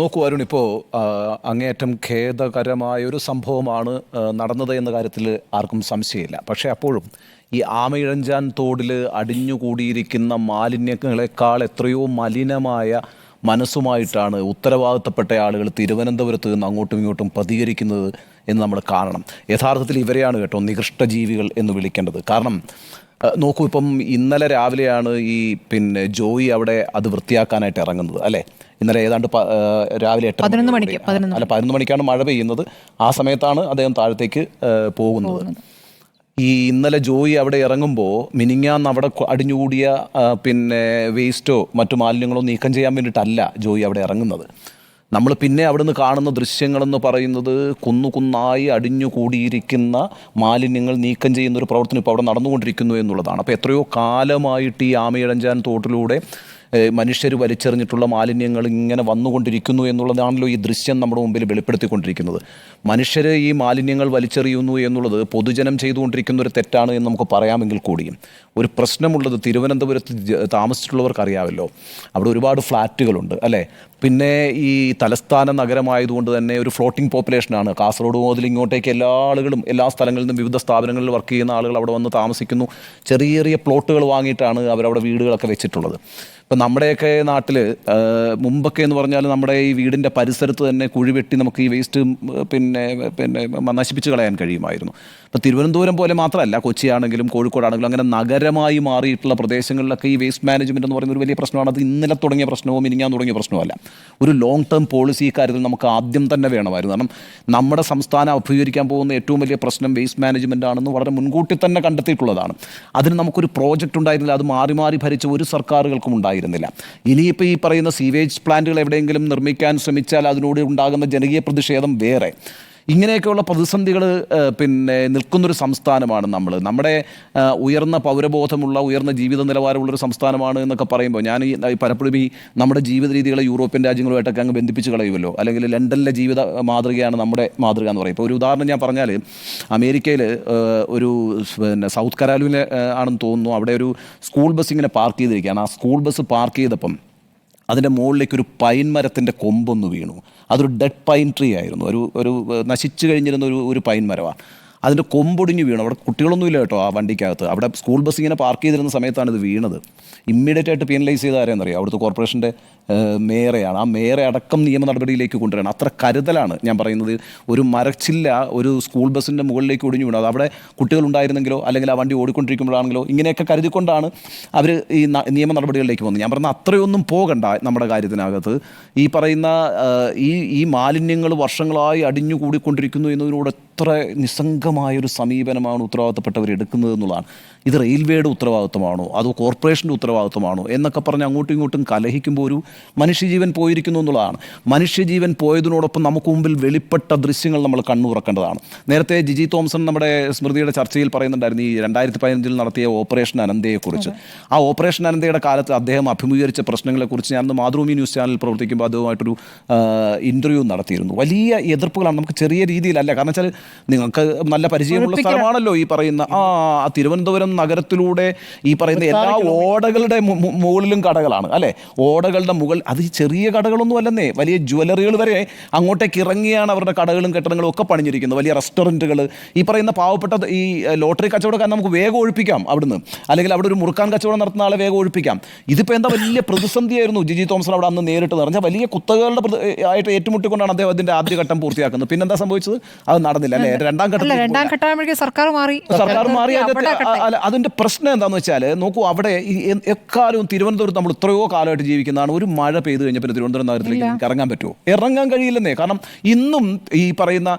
നോക്കൂ അരുൺ, ഇപ്പോൾ അങ്ങേയറ്റം ഖേദകരമായൊരു സംഭവമാണ് നടന്നത് എന്ന കാര്യത്തിൽ ആർക്കും സംശയമില്ല. പക്ഷേ അപ്പോഴും ഈ ആമയിഴഞ്ചാൻ തോടിൽ അടിഞ്ഞുകൂടിയിരിക്കുന്ന മാലിന്യങ്ങളെക്കാൾ എത്രയോ മലിനമായ മനസ്സുമായിട്ടാണ് ഉത്തരവാദിത്തപ്പെട്ട ആളുകൾ തിരുവനന്തപുരത്ത് നിന്ന് അങ്ങോട്ടും ഇങ്ങോട്ടും പ്രതികരിക്കുന്നത് എന്ന് നമ്മൾ കാണണം. യഥാർത്ഥത്തിൽ ഇവരെയാണ് കേട്ടോ നികൃഷ്ടജീവികൾ എന്ന് വിളിക്കേണ്ടത്. കാരണം നോക്കൂ, ഇപ്പം ഇന്നലെ രാവിലെയാണ് ഈ ജോയി അവിടെ അത് വൃത്തിയാക്കാനായിട്ട് ഇറങ്ങുന്നത് അല്ലേ? ഇന്നലെ ഏതാണ്ട് രാവിലെ 11 മണിക്കാണ് മഴ പെയ്യുന്നത്. ആ സമയത്താണ് അദ്ദേഹം താഴത്തേക്ക് പോകുന്നത്. ഈ ഇന്നലെ ജോയി അവിടെ ഇറങ്ങുമ്പോൾ മിനിങ്ങാന്ന് അവിടെ അടിഞ്ഞുകൂടിയ വേസ്റ്റോ മറ്റു മാലിന്യങ്ങളോ നീക്കം ചെയ്യാൻ വേണ്ടിയിട്ടല്ല ജോയി അവിടെ ഇറങ്ങുന്നത്. നമ്മൾ പിന്നെ അവിടുന്ന് കാണുന്ന ദൃശ്യങ്ങളെന്ന് പറയുന്നത് കുന്നായി അടിഞ്ഞുകൂടിയിരിക്കുന്ന മാലിന്യങ്ങൾ നീക്കം ചെയ്യുന്നൊരു പ്രവർത്തനം ഇപ്പോൾ അവിടെ നടന്നുകൊണ്ടിരിക്കുന്നു എന്നുള്ളതാണ്. അപ്പോൾ എത്രയോ കാലമായിട്ട് ഈ ആമയിഴഞ്ചാൻ തോട്ടിലൂടെ മനുഷ്യർ വലിച്ചെറിഞ്ഞിട്ടുള്ള മാലിന്യങ്ങൾ ഇങ്ങനെ വന്നുകൊണ്ടിരിക്കുന്നു എന്നുള്ളതാണല്ലോ ഈ ദൃശ്യം നമ്മുടെ മുമ്പിൽ വെളിപ്പെടുത്തിക്കൊണ്ടിരിക്കുന്നത്. മനുഷ്യർ ഈ മാലിന്യങ്ങൾ വലിച്ചെറിയുന്നു എന്നുള്ളത് പൊതുജനം ചെയ്തുകൊണ്ടിരിക്കുന്ന ഒരു തെറ്റാണ് എന്ന് നമുക്ക് പറയാമെങ്കിൽ കൂടിയും ഒരു പ്രശ്നമുള്ളത് തിരുവനന്തപുരത്ത് താമസിച്ചിട്ടുള്ളവർക്ക് അറിയാമല്ലോ. അവിടെ ഒരുപാട് ഫ്ലാറ്റുകളുണ്ട് അല്ലേ? പിന്നെ ഈ തലസ്ഥാന നഗരമായതുകൊണ്ട് തന്നെ ഒരു ഫ്ലോട്ടിംഗ് പോപ്പുലേഷനാണ്. കാസർഗോഡ് മുതൽ ഇങ്ങോട്ടേക്ക് എല്ലാ ആളുകളും എല്ലാ സ്ഥലങ്ങളിൽ നിന്നും വിവിധ സ്ഥാപനങ്ങളിൽ വർക്ക് ചെയ്യുന്ന ആളുകൾ അവിടെ വന്ന് താമസിക്കുന്നു. ചെറിയ ചെറിയ പ്ലോട്ടുകൾ വാങ്ങിയിട്ടാണ് അവരവിടെ വീടുകളൊക്കെ വെച്ചിട്ടുള്ളത്. ഇപ്പം നമ്മുടെയൊക്കെ നാട്ടിൽ മുമ്പൊക്കെ എന്ന് പറഞ്ഞാൽ നമ്മുടെ ഈ വീടിൻ്റെ പരിസരത്ത് തന്നെ കുഴി വെട്ടി നമുക്ക് ഈ വേസ്റ്റ് നശിപ്പിച്ച് കളയാൻ കഴിയുമായിരുന്നു. ഇപ്പോൾ തിരുവനന്തപുരം പോലെ മാത്രമല്ല, കൊച്ചിയാണെങ്കിലും കോഴിക്കോടാണെങ്കിലും അങ്ങനെ നഗരമായി മാറിയിട്ടുള്ള പ്രദേശങ്ങളിലൊക്കെ ഈ വേസ്റ്റ് മാനേജ്മെൻറ്റ് എന്ന് പറയുന്ന ഒരു വലിയ പ്രശ്നമാണ്. അത് ഇന്നലെ തുടങ്ങിയ പ്രശ്നമോ മിനിഞ്ഞാൻ തുടങ്ങിയ പ്രശ്നമല്ല. ഒരു ലോങ് ടേം പോളിസി കാര്യത്തിൽ നമുക്ക് ആദ്യം തന്നെ വേണമായിരുന്നു. കാരണം നമ്മുടെ സംസ്ഥാനം അഭിമുഖീകരിക്കാൻ പോകുന്ന ഏറ്റവും വലിയ പ്രശ്നം വേസ്റ്റ് മാനേജ്മെൻ്റ് ആണെന്ന് വളരെ മുൻകൂട്ടി തന്നെ കണ്ടെത്തിയിട്ടുള്ളതാണ്. അതിന് നമുക്കൊരു പ്രോജക്റ്റ് ഉണ്ടായിരുന്നില്ല. അത് മാറി മാറി ഭരിച്ച ഒരു സർക്കാരുകൾക്കും ഉണ്ടായിരുന്നില്ല. ഇനിയിപ്പോൾ ഈ പറയുന്ന സീവേജ് പ്ലാന്റുകൾ എവിടെയെങ്കിലും നിർമ്മിക്കാൻ ശ്രമിച്ചാൽ അതിനോട് ഉണ്ടാകുന്ന ജനകീയ പ്രതിഷേധം വേറെ. ഇങ്ങനെയൊക്കെയുള്ള പ്രതിസന്ധികൾ പിന്നെ നിൽക്കുന്നൊരു സംസ്ഥാനമാണ് നമ്മുടെ ഉയർന്ന പൗരബോധമുള്ള ഉയർന്ന ജീവിത നിലവാരമുള്ളൊരു സംസ്ഥാനമാണ് എന്നൊക്കെ പറയുമ്പോൾ ഞാൻ പലപ്പോഴും ഈ നമ്മുടെ ജീവിത രീതികളെ യൂറോപ്യൻ രാജ്യങ്ങളുമായിട്ടൊക്കെ അങ്ങ് ബന്ധിപ്പിച്ച് കളയുമല്ലോ. അല്ലെങ്കിൽ ലണ്ടനിലെ ജീവിത മാതൃകയാണ് നമ്മുടെ മാതൃക എന്ന് പറയും. ഇപ്പോൾ ഒരു ഉദാഹരണം ഞാൻ പറഞ്ഞാൽ, അമേരിക്കയിൽ ഒരു പിന്നെ സൗത്ത് കരോലിന ആണെന്ന് തോന്നുന്നു, അവിടെ ഒരു സ്കൂൾ ബസ് ഇങ്ങനെ പാർക്ക് ചെയ്തിരിക്കുകയാണ്. ആ സ്കൂൾ ബസ് പാർക്ക് ചെയ്തപ്പം അതിൻ്റെ മുകളിലേക്ക് ഒരു പൈൻ മരത്തിൻ്റെ കൊമ്പൊന്ന് വീണു. അതൊരു ഡെഡ് പൈൻ ട്രീ ആയിരുന്നു, ഒരു നശിച്ചു കഴിഞ്ഞിരുന്ന ഒരു പൈൻ മരമാണ്. അതിൻ്റെ കൊമ്പൊടിഞ്ഞ് വീണു. അവിടെ കുട്ടികളൊന്നുമില്ല കേട്ടോ ആ വണ്ടിക്കകത്ത്. അവിടെ സ്കൂൾ ബസ് ഇങ്ങനെ പാർക്ക് ചെയ്തിരുന്ന സമയത്താണ് ഇത് വീണത്. ഇമ്മീഡിയറ്റ് ആയിട്ട് പീനലൈസ് ചെയ്ത ആരെയെന്നറിയാം? അവിടുത്തെ കോർപ്പറേഷൻ്റെ മേയറെയാണ്. ആ മേയറെ അടക്കം നിയമ നടപടിയിലേക്ക് കൊണ്ടുവരണം. അത്ര കരുതലാണ് ഞാൻ പറയുന്നത്. ഒരു മരച്ചില്ല ഒരു സ്കൂൾ ബസ്സിൻ്റെ മുകളിലേക്ക് ഒടിഞ്ഞു വീണത്. അവിടെ കുട്ടികളുണ്ടായിരുന്നെങ്കിലോ അല്ലെങ്കിൽ ആ വണ്ടി ഓടിക്കൊണ്ടിരിക്കുമ്പോഴാണെങ്കിലോ ഇങ്ങനെയൊക്കെ കരുതിക്കൊണ്ടാണ് അവർ ഈ നിയമ നടപടികളിലേക്ക് പോകുന്നത്. ഞാൻ പറഞ്ഞ അത്രയൊന്നും പോകണ്ട നമ്മുടെ കാര്യത്തിനകത്ത്. ഈ പറയുന്ന ഈ മാലിന്യങ്ങൾ വർഷങ്ങളായി അടിഞ്ഞുകൂടിക്കൊണ്ടിരിക്കുന്നു എന്നതിനോട് എത്ര നിസ്സംഗമായൊരു സമീപനമാണ് ഉത്തരവാദിത്തപ്പെട്ടവർ എടുക്കുന്നത് എന്നുള്ളതാണ്. ഇത് റെയിൽവേയുടെ ഉത്തരവാദിത്തമാണോ അതോ കോർപ്പറേഷൻ്റെ ഉത്തരവാദിത്തമാണോ എന്നൊക്കെ പറഞ്ഞ് അങ്ങോട്ടും ഇങ്ങോട്ടും കലഹിക്കുമ്പോൾ ഒരു മനുഷ്യജീവൻ പോയിരിക്കുന്നു എന്നുള്ളതാണ്. മനുഷ്യജീവൻ പോയതിനോടൊപ്പം നമുക്ക് മുമ്പിൽ വെളിപ്പെട്ട ദൃശ്യങ്ങൾ നമ്മൾ കണ്ണു തുറക്കേണ്ടതാണ്. നേരത്തെ ജിജി തോംസൺ നമ്മുടെ സ്മൃതിയുടെ ചർച്ചയിൽ പറയുന്നുണ്ടായിരുന്നു ഈ 2015 നടത്തിയ ഓപ്പറേഷൻ അനന്തയെക്കുറിച്ച്. ആ ഓപ്പറേഷൻ അനന്തയുടെ കാലത്ത് അദ്ദേഹം അഭിമുഖീകരിച്ച പ്രശ്നങ്ങളെക്കുറിച്ച് ഞാൻ മാതൃഭൂമി ന്യൂസ് ചാനൽ പ്രവർത്തിക്കുമ്പോൾ അതുമായിട്ടൊരു ഇൻ്റർവ്യൂ നടത്തിയിരുന്നു. വലിയ എതിർപ്പുകളാണ്. നമുക്ക് ചെറിയ രീതിയിലല്ല, കാരണം വെച്ചാൽ നിങ്ങൾക്ക് നല്ല പരിചയമുള്ള സ്ഥലമാണല്ലോ ഈ പറയുന്ന തിരുവനന്തപുരം നഗരത്തിലൂടെ ഈ പറയുന്ന എല്ലാ ഓടകളുടെ മുകളിലും കടകളാണ് അല്ലേ. ഓടകളുടെ മുകൾ അത് ചെറിയ കടകളൊന്നും അല്ലെന്നേ, വലിയ ജ്വല്ലറികൾ വരെ അങ്ങോട്ടേക്ക് ഇറങ്ങിയാണ് അവരുടെ കടകളും കെട്ടിടങ്ങളും ഒക്കെ പണിഞ്ഞിരിക്കുന്നത്. വലിയ റെസ്റ്റോറൻറ്റുകൾ. ഈ പറയുന്ന പാവപ്പെട്ട ഈ ലോട്ടറി കച്ചവടക്കാരൻ നമുക്ക് വേഗം ഒഴിപ്പിക്കാം അവിടുന്ന്, അല്ലെങ്കിൽ അവിടെ ഒരു മുറുക്കാൻ കച്ചവടം നടത്തുന്ന ആളെ വേഗം ഒഴിപ്പിക്കാം. ഇതിപ്പോൾ എന്താ വലിയ പ്രതിസന്ധിയായിരുന്നു ജിജി തോംസൺ അവിടെ അന്ന് നേരിട്ട് പറഞ്ഞാൽ വലിയ കുത്തകളുടെ ആയിട്ട് ഏറ്റുമുട്ടിക്കൊണ്ടാണ് അദ്ദേഹം അതിൻ്റെ ആദ്യഘട്ടം പൂർത്തിയാക്കുന്നത്. പിന്നെന്താ സംഭവിച്ചത്? അത് നടന്നില്ല അല്ലേ. രണ്ടാം ഘട്ടം സർക്കാർ മാറി. അതിന്റെ പ്രശ്നം എന്താണെന്ന് വെച്ചാൽ നോക്കൂ, അവിടെ എക്കാലവും തിരുവനന്തപുരത്ത് നമ്മൾ ഇത്രയോ കാലമായിട്ട് ജീവിക്കുന്നതാണ്. ഒരു മഴ പെയ്തു കഴിഞ്ഞപ്പോൾ തിരുവനന്തപുരം നഗരത്തിലേക്ക് നിങ്ങൾക്ക് ഇറങ്ങാൻ പറ്റുമോ? ഇറങ്ങാൻ കഴിയില്ലെന്നേ. കാരണം ഇന്നും ഈ പറയുന്ന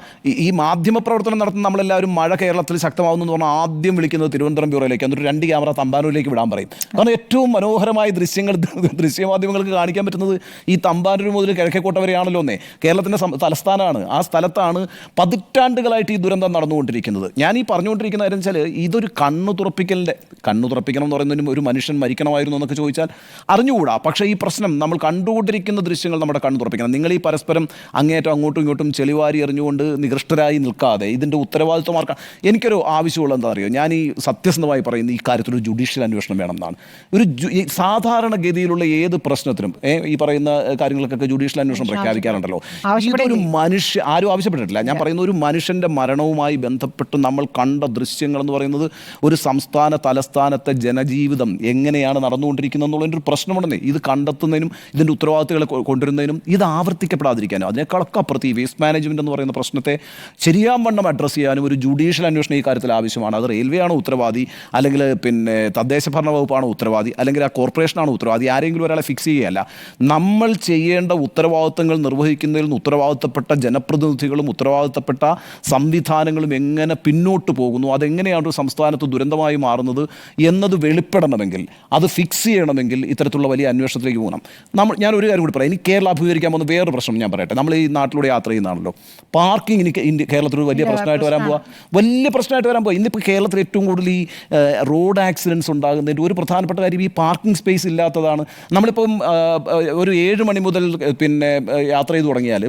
ഈ മാധ്യമ പ്രവർത്തനം നടത്തുന്ന നമ്മളെല്ലാവരും മഴ കേരളത്തിൽ ശക്തമാവുന്നു എന്ന് പറഞ്ഞാൽ ആദ്യം വിളിക്കുന്നത് തിരുവനന്തപുരം ബ്യൂറോയിലേക്ക്, എന്നിട്ട് 2 ക്യാമറ തമ്പാനൂരിലേക്ക് വിടാൻ പറയും. കാരണം ഏറ്റവും മനോഹരമായ ദൃശ്യങ്ങൾ ദൃശ്യമാധ്യമങ്ങൾക്ക് കാണിക്കാൻ പറ്റുന്നത് ഈ തമ്പാനൂർ മുതൽ കിഴക്കേക്കോട്ട വരെയാണല്ലോ എന്നേ. കേരളത്തിൻ്റെ തലസ്ഥാനമാണ്. ആ സ്ഥലത്താണ് പതിറ്റാണ്ടുകളായിട്ട് ഈ ദുരന്തം നടന്നുകൊണ്ടിരിക്കുന്നത്. ഞാൻ ഈ പറഞ്ഞുകൊണ്ടിരിക്കുന്ന കാര്യം വെച്ചാൽ ഇതൊരു കണ്ണു തുറപ്പിക്കണം എന്ന് പറയുന്നതിനും ഒരു മനുഷ്യൻ മരിക്കണമായിരുന്നു എന്നൊക്കെ ചോദിച്ചാൽ അറിഞ്ഞുകൂടാ. പക്ഷേ ഈ പ്രശ്നം നമ്മൾ കണ്ടുകൊണ്ടിരിക്കുന്ന ദൃശ്യങ്ങൾ നമ്മുടെ കണ്ണു തുറപ്പിക്കണം. നിങ്ങൾ ഈ പരസ്പരം അങ്ങേറ്റം അങ്ങോട്ടും ഇങ്ങോട്ടും ചെളിവാരി എറിഞ്ഞുകൊണ്ട് നികൃഷ്ടരായി നിൽക്കാതെ ഇതിൻ്റെ ഉത്തരവാദിത്വമാർക്കാം. എനിക്കൊരു ആവശ്യമുള്ള എന്താ അറിയോ, ഞാൻ ഈ സത്യസന്ധമായി പറയുന്ന ഈ കാര്യത്തിലൊരു ജുഡീഷ്യൽ അന്വേഷണം വേണമെന്നാണ്. സാധാരണഗതിയിലുള്ള ഏത് പ്രശ്നത്തിനും ഈ പറയുന്ന കാര്യങ്ങൾക്കൊക്കെ ജുഡീഷ്യൽ അന്വേഷണം പ്രഖ്യാപിക്കാറുണ്ടല്ലോ. ഇതൊരു ആരും ആവശ്യപ്പെട്ടിട്ടില്ല. ഞാൻ പറയുന്ന ഒരു മനുഷ്യൻ്റെ മരണവുമായി ബന്ധപ്പെട്ട് നമ്മൾ കണ്ട ദൃശ്യങ്ങൾ എന്ന് പറയുന്നത് ഒരു തലസ്ഥാനത്തെ ജനജീവിതം എങ്ങനെയാണ് നടന്നുകൊണ്ടിരിക്കുന്നത് എന്നുള്ളതിൻ്റെ ഒരു പ്രശ്നമുണ്ടെന്നേ. ഇത് കണ്ടെത്തുന്നതിനും ഇതിൻ്റെ ഉത്തരവാദിത്തങ്ങളെ കൊണ്ടുവരുന്നതിനും ഇത് ആവർത്തിക്കപ്പെടാതിരിക്കാനും അതിനേക്കാളൊക്കെ അപ്പുറത്ത് ഈ വേസ്റ്റ് മാനേജ്മെൻറ്റ് എന്ന് പറയുന്ന പ്രശ്നത്തെ ശരിയാവണ്ണം അഡ്രസ്സ് ചെയ്യാനും ഒരു ജുഡീഷ്യൽ അന്വേഷണം ഈ കാര്യത്തിൽ ആവശ്യമാണ്. അത് റെയിൽവേ ആണോ ഉത്തരവാദി, അല്ലെങ്കിൽ പിന്നെ തദ്ദേശ ഭരണ വകുപ്പാണോ ഉത്തരവാദി, അല്ലെങ്കിൽ ആ കോർപ്പറേഷനാണോ ഉത്തരവാദി, ആരെങ്കിലും ഒരാളെ ഫിക്സ് ചെയ്യുകയല്ല. നമ്മൾ ചെയ്യേണ്ട ഉത്തരവാദിത്തങ്ങൾ നിർവഹിക്കുന്നതിൽ നിന്ന് ഉത്തരവാദിത്തപ്പെട്ട ജനപ്രതിനിധികളും ഉത്തരവാദിത്തപ്പെട്ട സംവിധാനങ്ങളും എങ്ങനെ പിന്നോട്ട് പോകുന്നു, അതെങ്ങനെയാണ് ഒരു സംസ്ഥാനത്ത് ദുരന്തമായി മാറുന്നത് എന്നത് വെളിപ്പെടണമെങ്കിൽ, അത് ഫിക്സ് ചെയ്യണമെങ്കിൽ ഇത്തരത്തിലുള്ള വലിയ അന്വേഷണത്തിലേക്ക് പോകണം. ഞാൻ ഒരു കാര്യം കൂടി പറയാം. ഇനി കേരളം അഭിമുഖീകരിക്കാൻ പോകുന്ന വേറൊരു പ്രശ്നം ഞാൻ പറയട്ടെ. നമ്മൾ ഈ നാട്ടിലൂടെ യാത്ര ചെയ്യുന്നതാണല്ലോ, പാർക്കിംഗ് ഇനി കേരളത്തിൽ വലിയ പ്രശ്നമായിട്ട് വരാൻ പോവുക. ഇന്നിപ്പോൾ കേരളത്തിൽ ഏറ്റവും കൂടുതൽ ഈ റോഡ് ആക്സിഡൻറ്റ്സ് ഉണ്ടാകുന്നതിൻ്റെ ഒരു പ്രധാനപ്പെട്ട കാര്യം ഈ പാർക്കിംഗ് സ്പേസ് ഇല്ലാത്തതാണ്. നമ്മളിപ്പം ഒരു 7 മണി മുതൽ പിന്നെ യാത്ര ചെയ്ത് തുടങ്ങിയാൽ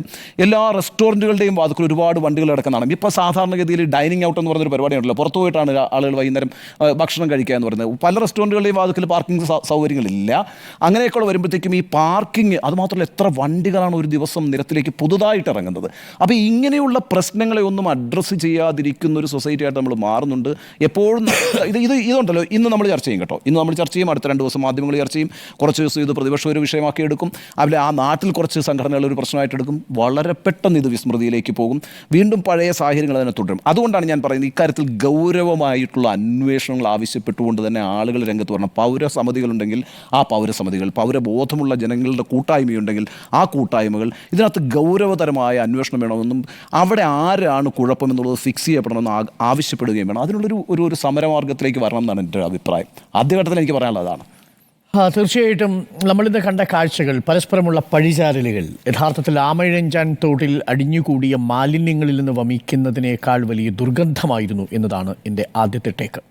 എല്ലാ റെസ്റ്റോറൻറ്റുകളുടെയും വാതിൽക്കൽ ഒരുപാട് വണ്ടികൾ കിടക്കുന്നതാണ്. ഇപ്പോൾ സാധാരണഗതിയിൽ ഡൈനിങ് ഔട്ട് എന്ന് പറഞ്ഞൊരു പരിപാടിയുണ്ടല്ലോ, പുറത്തു പോയിട്ടാണ് ആളുകൾ വൈകുന്നേരം ഭക്ഷണം കഴിക്കുക എന്ന് പറയുന്നത്. പല റെസ്റ്റോറൻറ്റുകളുടെയും വാതിൽക്കൽ പാർക്കിംഗ് സൗകര്യങ്ങളില്ല. അങ്ങനെയൊക്കെ വരുമ്പോഴത്തേക്കും ഈ പാർക്കിംഗ്, അതുമാത്രമല്ല എത്ര വണ്ടികളാണ് ഒരു ദിവസം നിരത്തിലേക്ക് പുതുതായിട്ട് ഇറങ്ങുന്നത്. അപ്പോൾ ഇങ്ങനെയുള്ള പ്രശ്നങ്ങളെ ഒന്നും അഡ്രസ്സ് ചെയ്യാതിരിക്കുന്ന ഒരു സൊസൈറ്റി ആയിട്ട് നമ്മൾ മാറുന്നുണ്ട്. എപ്പോഴും ഇതുണ്ടല്ലോ, ഇന്ന് നമ്മൾ ചർച്ച ചെയ്യും കേട്ടോ, ഇന്ന് നമ്മൾ ചർച്ച ചെയ്യും, അടുത്ത 2 ദിവസം മാധ്യമങ്ങൾ ചർച്ച ചെയ്യും, കുറച്ച് ദിവസം ഇത് പ്രതിപക്ഷം ഒരു വിഷയമാക്കി എടുക്കും, അതിൽ ആ നാട്ടിൽ കുറച്ച് സംഘടനകൾ ഒരു പ്രശ്നമായിട്ട് എടുക്കും, വളരെ പെട്ടെന്ന് ഇത് വിസ്മൃതിയിലേക്ക് പോകും, വീണ്ടും പഴയ സാഹചര്യങ്ങൾ അതിനെ തുടരും. അതുകൊണ്ടാണ് ഞാൻ പറയുന്നത് ഇക്കാര്യത്തിൽ ഗൗരവമായിട്ടുള്ള അന്വേഷണങ്ങൾ ആവശ്യപ്പെട്ടുകൊണ്ട് തന്നെ ആളുകൾ രംഗത്ത് വരണം. പൗരസമിതികളുണ്ടെങ്കിൽ ആ പൗരസമിതികൾ, പൗരബോധമുള്ള ജനങ്ങളുടെ കൂട്ടായ്മയുണ്ടെങ്കിൽ ആ കൂട്ടായ്മകൾ, ഇതിനകത്ത് ഗൗരവതരമായ അന്വേഷണം വേണമെന്നും അവിടെ ആരാണ് കുഴപ്പമെന്നുള്ളത് ഫിക്സ് ചെയ്യപ്പെടണമെന്ന് ആവശ്യപ്പെടുകയും വേണം. അതിനുള്ളൊരു സമരമാർഗത്തിലേക്ക് വരണം എന്നാണ് എൻ്റെ അഭിപ്രായം. ആദ്യഘട്ടത്തിൽ എനിക്ക് പറയാനുള്ളതാണ്. തീർച്ചയായിട്ടും നമ്മളിന്ന് കണ്ട കാഴ്ചകൾ, പരസ്പരമുള്ള പഴിചാരലുകൾ യഥാർത്ഥത്തിൽ ആമയിഴഞ്ചാൻ തോട്ടിൽ അടിഞ്ഞുകൂടിയ മാലിന്യങ്ങളിൽ നിന്ന് വമിക്കുന്നതിനേക്കാൾ വലിയ ദുർഗന്ധമായിരുന്നു എന്നതാണ് എൻ്റെ ആദ്യത്തെ ടേക്ക്.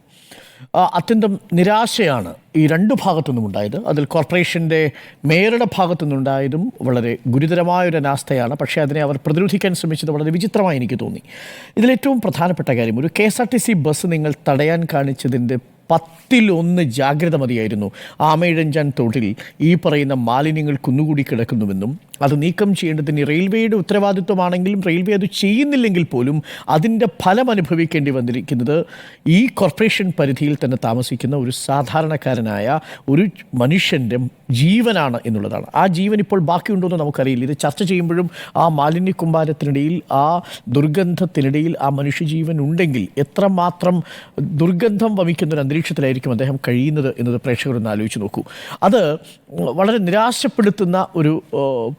അത്യന്തം നിരാശയാണ് ഈ രണ്ടു ഭാഗത്തു നിന്നും ഉണ്ടായത്. അതിൽ കോർപ്പറേഷൻ്റെ മേയറുടെ ഭാഗത്തു നിന്നുണ്ടായതും വളരെ ഗുരുതരമായൊരു അനാസ്ഥയാണ്. പക്ഷേ അതിനെ അവർ പ്രതിരോധിക്കാൻ ശ്രമിച്ചത് വളരെ വിചിത്രമായി എനിക്ക് തോന്നി. ഇതിലേറ്റവും പ്രധാനപ്പെട്ട കാര്യം, ഒരു KSRTC ബസ് നിങ്ങൾ തടയാൻ കാണിച്ചതിൻ്റെ 10-1 ജാഗ്രത മതിയായിരുന്നു. ആമയിഴഞ്ചാൻ തോട്ടിൽ ഈ പറയുന്ന മാലിന്യങ്ങൾ കുന്നുകൂടി കിടക്കുന്നുവെന്നും അത് നീക്കം ചെയ്യേണ്ടതിന് റെയിൽവേയുടെ ഉത്തരവാദിത്വമാണെങ്കിലും റെയിൽവേ അത് ചെയ്യുന്നില്ലെങ്കിൽ പോലും അതിൻ്റെ ഫലം അനുഭവിക്കേണ്ടി വന്നിരിക്കുന്നത് ഈ കോർപ്പറേഷൻ പരിധിയിൽ തന്നെ താമസിക്കുന്ന ഒരു സാധാരണക്കാരനായ ഒരു മനുഷ്യൻ്റെ ജീവനാണ് എന്നുള്ളതാണ്. ആ ജീവൻ ഇപ്പോൾ ബാക്കിയുണ്ടോയെന്ന് നമുക്കറിയില്ല. ഇത് ചർച്ച ചെയ്യുമ്പോഴും ആ മാലിന്യ കുമ്പാരത്തിനിടയിൽ, ആ ദുർഗന്ധത്തിനിടയിൽ ആ മനുഷ്യജീവൻ ഉണ്ടെങ്കിൽ എത്രമാത്രം ദുർഗന്ധം വമിക്കുന്നൊരു അന്തരീക്ഷത്തിലായിരിക്കും അദ്ദേഹം കഴിയുന്നത് എന്നത് പ്രേക്ഷകരൊന്ന് ആലോചിച്ച് നോക്കൂ. അത് വളരെ നിരാശപ്പെടുത്തുന്ന ഒരു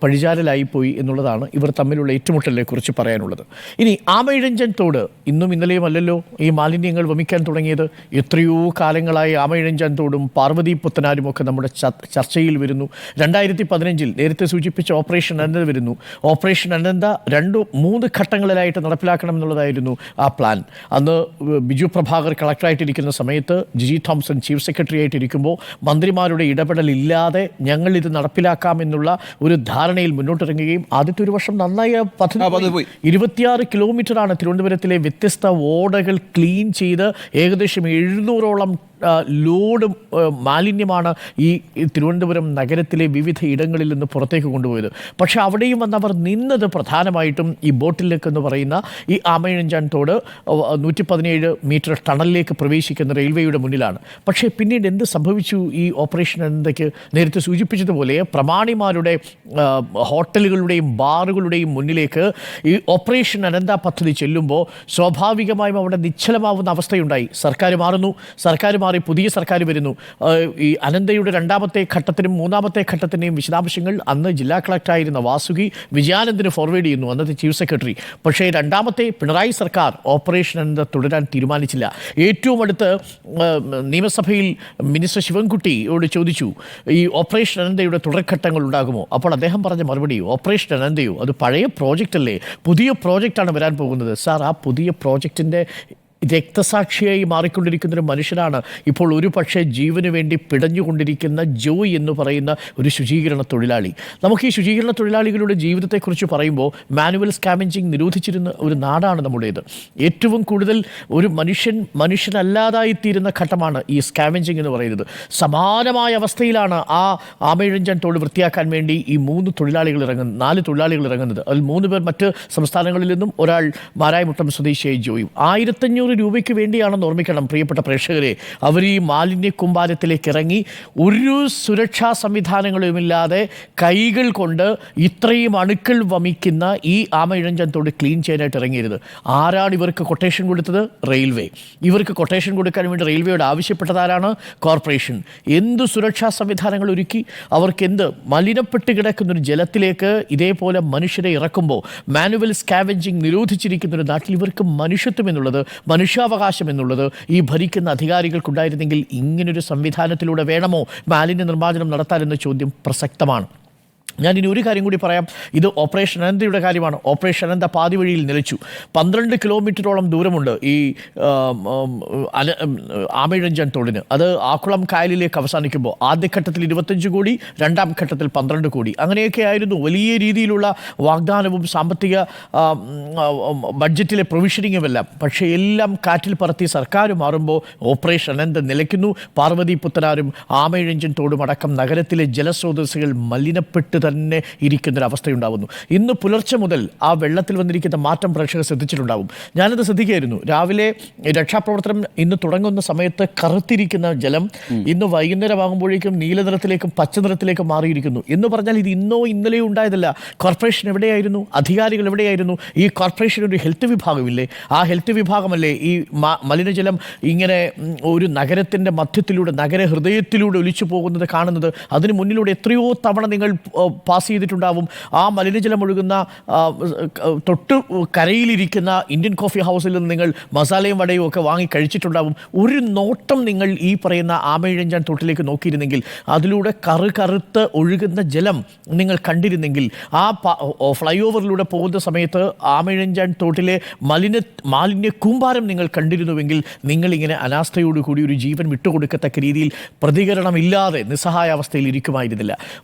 പഴിചാരലായിപ്പോയി എന്നുള്ളതാണ് ഇവർ തമ്മിലുള്ള ഏറ്റുമുട്ടലിനെ കുറിച്ച് പറയാനുള്ളത്. ഇനി ആമയിഴഞ്ചൻ തോട് ഇന്നും ഇന്നലെയും അല്ലല്ലോ ഈ മാലിന്യങ്ങൾ വമിക്കാൻ തുടങ്ങിയത്. എത്രയോ കാലങ്ങളായി ആമയിഴഞ്ചാൻ തോടും പാർവതി പുത്തനാരും ഒക്കെ നമ്മുടെ ചർച്ചയിൽ വരുന്നു. 2015 നേരത്തെ സൂചിപ്പിച്ച ഓപ്പറേഷൻ അനന്ത വരുന്നു. ഓപ്പറേഷൻ അനന്ത 2-3 ഘട്ടങ്ങളിലായിട്ട് നടപ്പിലാക്കണം എന്നുള്ളതായിരുന്നു ആ പ്ലാൻ. അന്ന് ബിജു പ്രഭാകർ കളക്ടറായിട്ടിരിക്കുന്ന സമയത്ത് ജിജി തോംസൺ ചീഫ് സെക്രട്ടറി ആയിട്ടിരിക്കുമ്പോൾ മന്ത്രിമാരുടെ ഇടപെടലില്ലാതെ ഞങ്ങളിത് നടപ്പിലാക്കാമെന്നുള്ള ഒരു ധാരണയിൽ മുന്നോട്ടിറങ്ങുകയും ആദ്യത്തെ ഒരു വർഷം നന്നായി പദ്ധതി 26 കിലോമീറ്ററാണ് തിരുവനന്തപുരത്തിലെ വ്യത്യസ്ത ഓടകൾ ക്ലീൻ ചെയ്ത് ഏകദേശം 700ഓളം ലോഡ് മാലിന്യമാണ് ഈ തിരുവനന്തപുരം നഗരത്തിലെ വിവിധ ഇടങ്ങളിൽ നിന്ന് പുറത്തേക്ക് കൊണ്ടുപോയത്. പക്ഷേ അവിടെയും വന്നവർ നിന്നത് പ്രധാനമായിട്ടും ഈ ബോട്ടിലേക്ക് എന്ന് പറയുന്ന ഈ ആമയിഴഞ്ചാൻ തോട് 117 മീറ്റർ ടണലിലേക്ക് പ്രവേശിക്കുന്ന റെയിൽവേയുടെ മുന്നിലാണ്. പക്ഷേ പിന്നീട് എന്ത് സംഭവിച്ചു? ഈ ഓപ്പറേഷൻ അനന്തയ്ക്ക് നേരത്തെ സൂചിപ്പിച്ചതുപോലെ പ്രമാണിമാരുടെ ഹോട്ടലുകളുടെയും ബാറുകളുടെയും മുന്നിലേക്ക് ഈ ഓപ്പറേഷൻ അനന്ത പദ്ധതി ചെല്ലുമ്പോൾ സ്വാഭാവികമായും അവിടെ നിശ്ചലമാവുന്ന അവസ്ഥയുണ്ടായി. സർക്കാർ മാറുന്നു, സർക്കാർ മാറി പുതിയ സർക്കാർ വരുന്നു. ഈ അനന്തയുടെ 2ാമത്തെ ഘട്ടത്തിനും 3ാമത്തെ ഘട്ടത്തിൻ്റെയും വിശദാംശങ്ങൾ അന്ന് ജില്ലാ കളക്ടറായിരുന്ന വാസുകി വിജയാനന്ദിന് ഫോർവേഡ് ചെയ്യുന്നു, അന്നത്തെ ചീഫ് സെക്രട്ടറി. പക്ഷേ 2ാമത്തെ പിണറായി സർക്കാർ ഓപ്പറേഷൻ അനന്ത തുടരാൻ തീരുമാനിച്ചില്ല. ഏറ്റവും അടുത്ത് നിയമസഭയിൽ മിനിസ്റ്റർ ശിവൻകുട്ടിയോട് ചോദിച്ചു ഈ ഓപ്പറേഷൻ അനന്തയുടെ തുടർഘട്ടങ്ങൾ ഉണ്ടാകുമോ? അപ്പോൾ അദ്ദേഹം പറഞ്ഞ മറുപടി, ഓപ്പറേഷൻ അനന്തയോ അത് പഴയ പ്രോജക്റ്റ് അല്ലേ, പുതിയ പ്രോജക്റ്റാണ് വരാൻ പോകുന്നത്. സാർ, ആ പുതിയ പ്രോജക്റ്റിൻ്റെ രക്തസാക്ഷിയായി മാറിക്കൊണ്ടിരിക്കുന്നൊരു മനുഷ്യനാണ് ഇപ്പോൾ ഒരു പക്ഷേ ജീവന് വേണ്ടി പിടഞ്ഞുകൊണ്ടിരിക്കുന്ന ജോയ് എന്ന് പറയുന്ന ഒരു ശുചീകരണ തൊഴിലാളി. നമുക്ക് ഈ ശുചീകരണ തൊഴിലാളികളുടെ ജീവിതത്തെക്കുറിച്ച് പറയുമ്പോൾ മാനുവൽ സ്കാവെഞ്ചിങ് നിരോധിച്ചിരുന്ന ഒരു നാടാണ് നമ്മുടേത്. ഏറ്റവും കൂടുതൽ ഒരു മനുഷ്യനല്ലാതായിത്തീരുന്ന ഘട്ടമാണ് ഈ സ്കാവെഞ്ചിങ് എന്ന് പറയുന്നത്. സമാനമായ അവസ്ഥയിലാണ് ആ ആമയിഴഞ്ചാൻ തോട് വൃത്തിയാക്കാൻ വേണ്ടി ഈ 4 തൊഴിലാളികൾ ഇറങ്ങുന്നത്. അതിൽ 3 പേർ മറ്റ് സംസ്ഥാനങ്ങളിൽ നിന്നും, ഒരാൾ മാരായമുട്ടം സ്വദേശിയായി ജോയും. 1500 രൂപയ്ക്ക് വേണ്ടിയാണെന്ന് ഓർമ്മിക്കണം പ്രിയപ്പെട്ട പ്രേക്ഷകരെ. അവർ ഈ മാലിന്യ കുമ്പാരത്തിലേക്ക് ഇറങ്ങി ഒരു സുരക്ഷാ സംവിധാനങ്ങളുമില്ലാതെ കൈകൾ കൊണ്ട് ഇത്രയും അണുക്കൾ വമിക്കുന്ന ഈ ആമയിഴഞ്ചാൻ തോട് ക്ലീൻ ചെയ്യാനായിട്ട് ഇറങ്ങിയത്. ആരാണ് ഇവർക്ക് കൊട്ടേഷൻ കൊടുത്തത്? റെയിൽവേ. ഇവർക്ക് കൊട്ടേഷൻ കൊടുക്കാൻ വേണ്ടി റെയിൽവേയോട് ആവശ്യപ്പെട്ടതാരാണ്? കോർപ്പറേഷൻ. എന്ത് സുരക്ഷാ സംവിധാനങ്ങൾ ഒരുക്കി? അവർക്ക് എന്ത്? മലിനപ്പെട്ട് കിടക്കുന്നൊരു ജലത്തിലേക്ക് ഇതേപോലെ മനുഷ്യരെ ഇറക്കുമ്പോൾ മാനുവൽ സ്കാവെഞ്ചിങ് നിരോധിച്ചിരിക്കുന്നൊരു നാട്ടിൽ ഇവർക്ക് മനുഷ്യത്വം എന്നുള്ളത്, മനുഷ്യാവകാശം എന്നുള്ളത് ഈ ഭരിക്കുന്ന അധികാരികൾക്കുണ്ടായിരുന്നെങ്കിൽ ഇങ്ങനൊരു സംവിധാനത്തിലൂടെ വേണമോ മാലിന്യ നിർമ്മാർജ്ജനം നടത്താനെന്ന ചോദ്യം പ്രസക്തമാണ്. ഞാനിനി ഒരു കാര്യം കൂടി പറയാം. ഇത് ഓപ്പറേഷൻ അനന്തയുടെ കാര്യമാണ്. ഓപ്പറേഷൻ അനന്ത പാതി വഴിയിൽ നിലച്ചു. 12 കിലോമീറ്ററോളം ദൂരമുണ്ട് ഈ ആമയിഴഞ്ചാൻ തോടിന്. അത് ആക്കുളം കായലിലേക്ക് അവസാനിക്കുമ്പോൾ ആദ്യഘട്ടത്തിൽ 25 കോടി, 2ാം ഘട്ടത്തിൽ 12 കോടി, അങ്ങനെയൊക്കെ ആയിരുന്നു. വലിയ രീതിയിലുള്ള വാഗ്ദാനവും സാമ്പത്തിക ബഡ്ജറ്റിലെ പ്രൊവിഷനിങ്ങും എല്ലാം. പക്ഷേ എല്ലാം കാറ്റിൽ പറത്തി സർക്കാർ മാറുമ്പോൾ ഓപ്പറേഷൻ അനന്ത നിലയ്ക്കുന്നു. പാർവതി പുത്തനാരും ആമയിഴഞ്ചൻ തോടും അടക്കം നഗരത്തിലെ ജലസ്രോതസ്സുകൾ മലിനപ്പെട്ട് തന്നെ ഇരിക്കുന്നൊരവസ്ഥയുണ്ടാകുന്നു. ഇന്ന് പുലർച്ചെ മുതൽ ആ വെള്ളത്തിൽ വന്നിരിക്കുന്ന മാറ്റം പ്രേക്ഷകർ ശ്രദ്ധിച്ചിട്ടുണ്ടാകും. ഞാനത് ശ്രദ്ധിക്കുകയായിരുന്നു. രാവിലെ രക്ഷാപ്രവർത്തനം ഇന്ന് തുടങ്ങുന്ന സമയത്ത് കറുത്തിരിക്കുന്ന ജലം ഇന്ന് വൈകുന്നേരമാകുമ്പോഴേക്കും നീലനിറത്തിലേക്കും പച്ച നിറത്തിലേക്കും മാറിയിരിക്കുന്നു. എന്ന് പറഞ്ഞാൽ ഇത് ഇന്നോ ഇന്നലെയോ ഉണ്ടായതല്ല. കോർപ്പറേഷൻ എവിടെയായിരുന്നു? അധികാരികൾ എവിടെയായിരുന്നു? ഈ കോർപ്പറേഷന് ഒരു ഹെൽത്ത് വിഭാഗമില്ലേ? ആ ഹെൽത്ത് വിഭാഗമല്ലേ ഈ മലിനജലം ഇങ്ങനെ ഒരു നഗരത്തിൻ്റെ മധ്യത്തിലൂടെ, നഗര ഹൃദയത്തിലൂടെ ഒലിച്ചു പോകുന്നത് കാണുന്നത്? അതിന് മുന്നിലൂടെ എത്രയോ തവണ നിങ്ങൾ പാസ് ചെയ്തിട്ടുണ്ടാവും. ആ മലിനജലം ഒഴുകുന്ന തൊട്ട് കരയിലിരിക്കുന്ന ഇന്ത്യൻ കോഫി ഹൗസിൽ നിന്ന് നിങ്ങൾ മസാലയും വടയും ഒക്കെ വാങ്ങി കഴിച്ചിട്ടുണ്ടാവും. ഒരു നോട്ടം നിങ്ങൾ ഈ പറയുന്ന ആമയിഴഞ്ചാൻ തോട്ടിലേക്ക് നോക്കിയിരുന്നെങ്കിൽ, അതിലൂടെ കറുത്ത് ഒഴുകുന്ന ജലം നിങ്ങൾ കണ്ടിരുന്നെങ്കിൽ, ആ ഫ്ലൈ ഓവറിലൂടെ പോകുന്ന സമയത്ത് ആമയിഴഞ്ചാൻ തോട്ടിലെ മാലിന്യ കൂമ്പാരം നിങ്ങൾ കണ്ടിരുന്നുവെങ്കിൽ നിങ്ങളിങ്ങനെ അനാസ്ഥയോടുകൂടി ഒരു ജീവൻ വിട്ടുകൊടുക്കത്തക്ക രീതിയിൽ പ്രതികരണമില്ലാതെ നിസ്സഹായാവസ്ഥയിൽ ഇരിക്കുമായിരുന്നില്ല.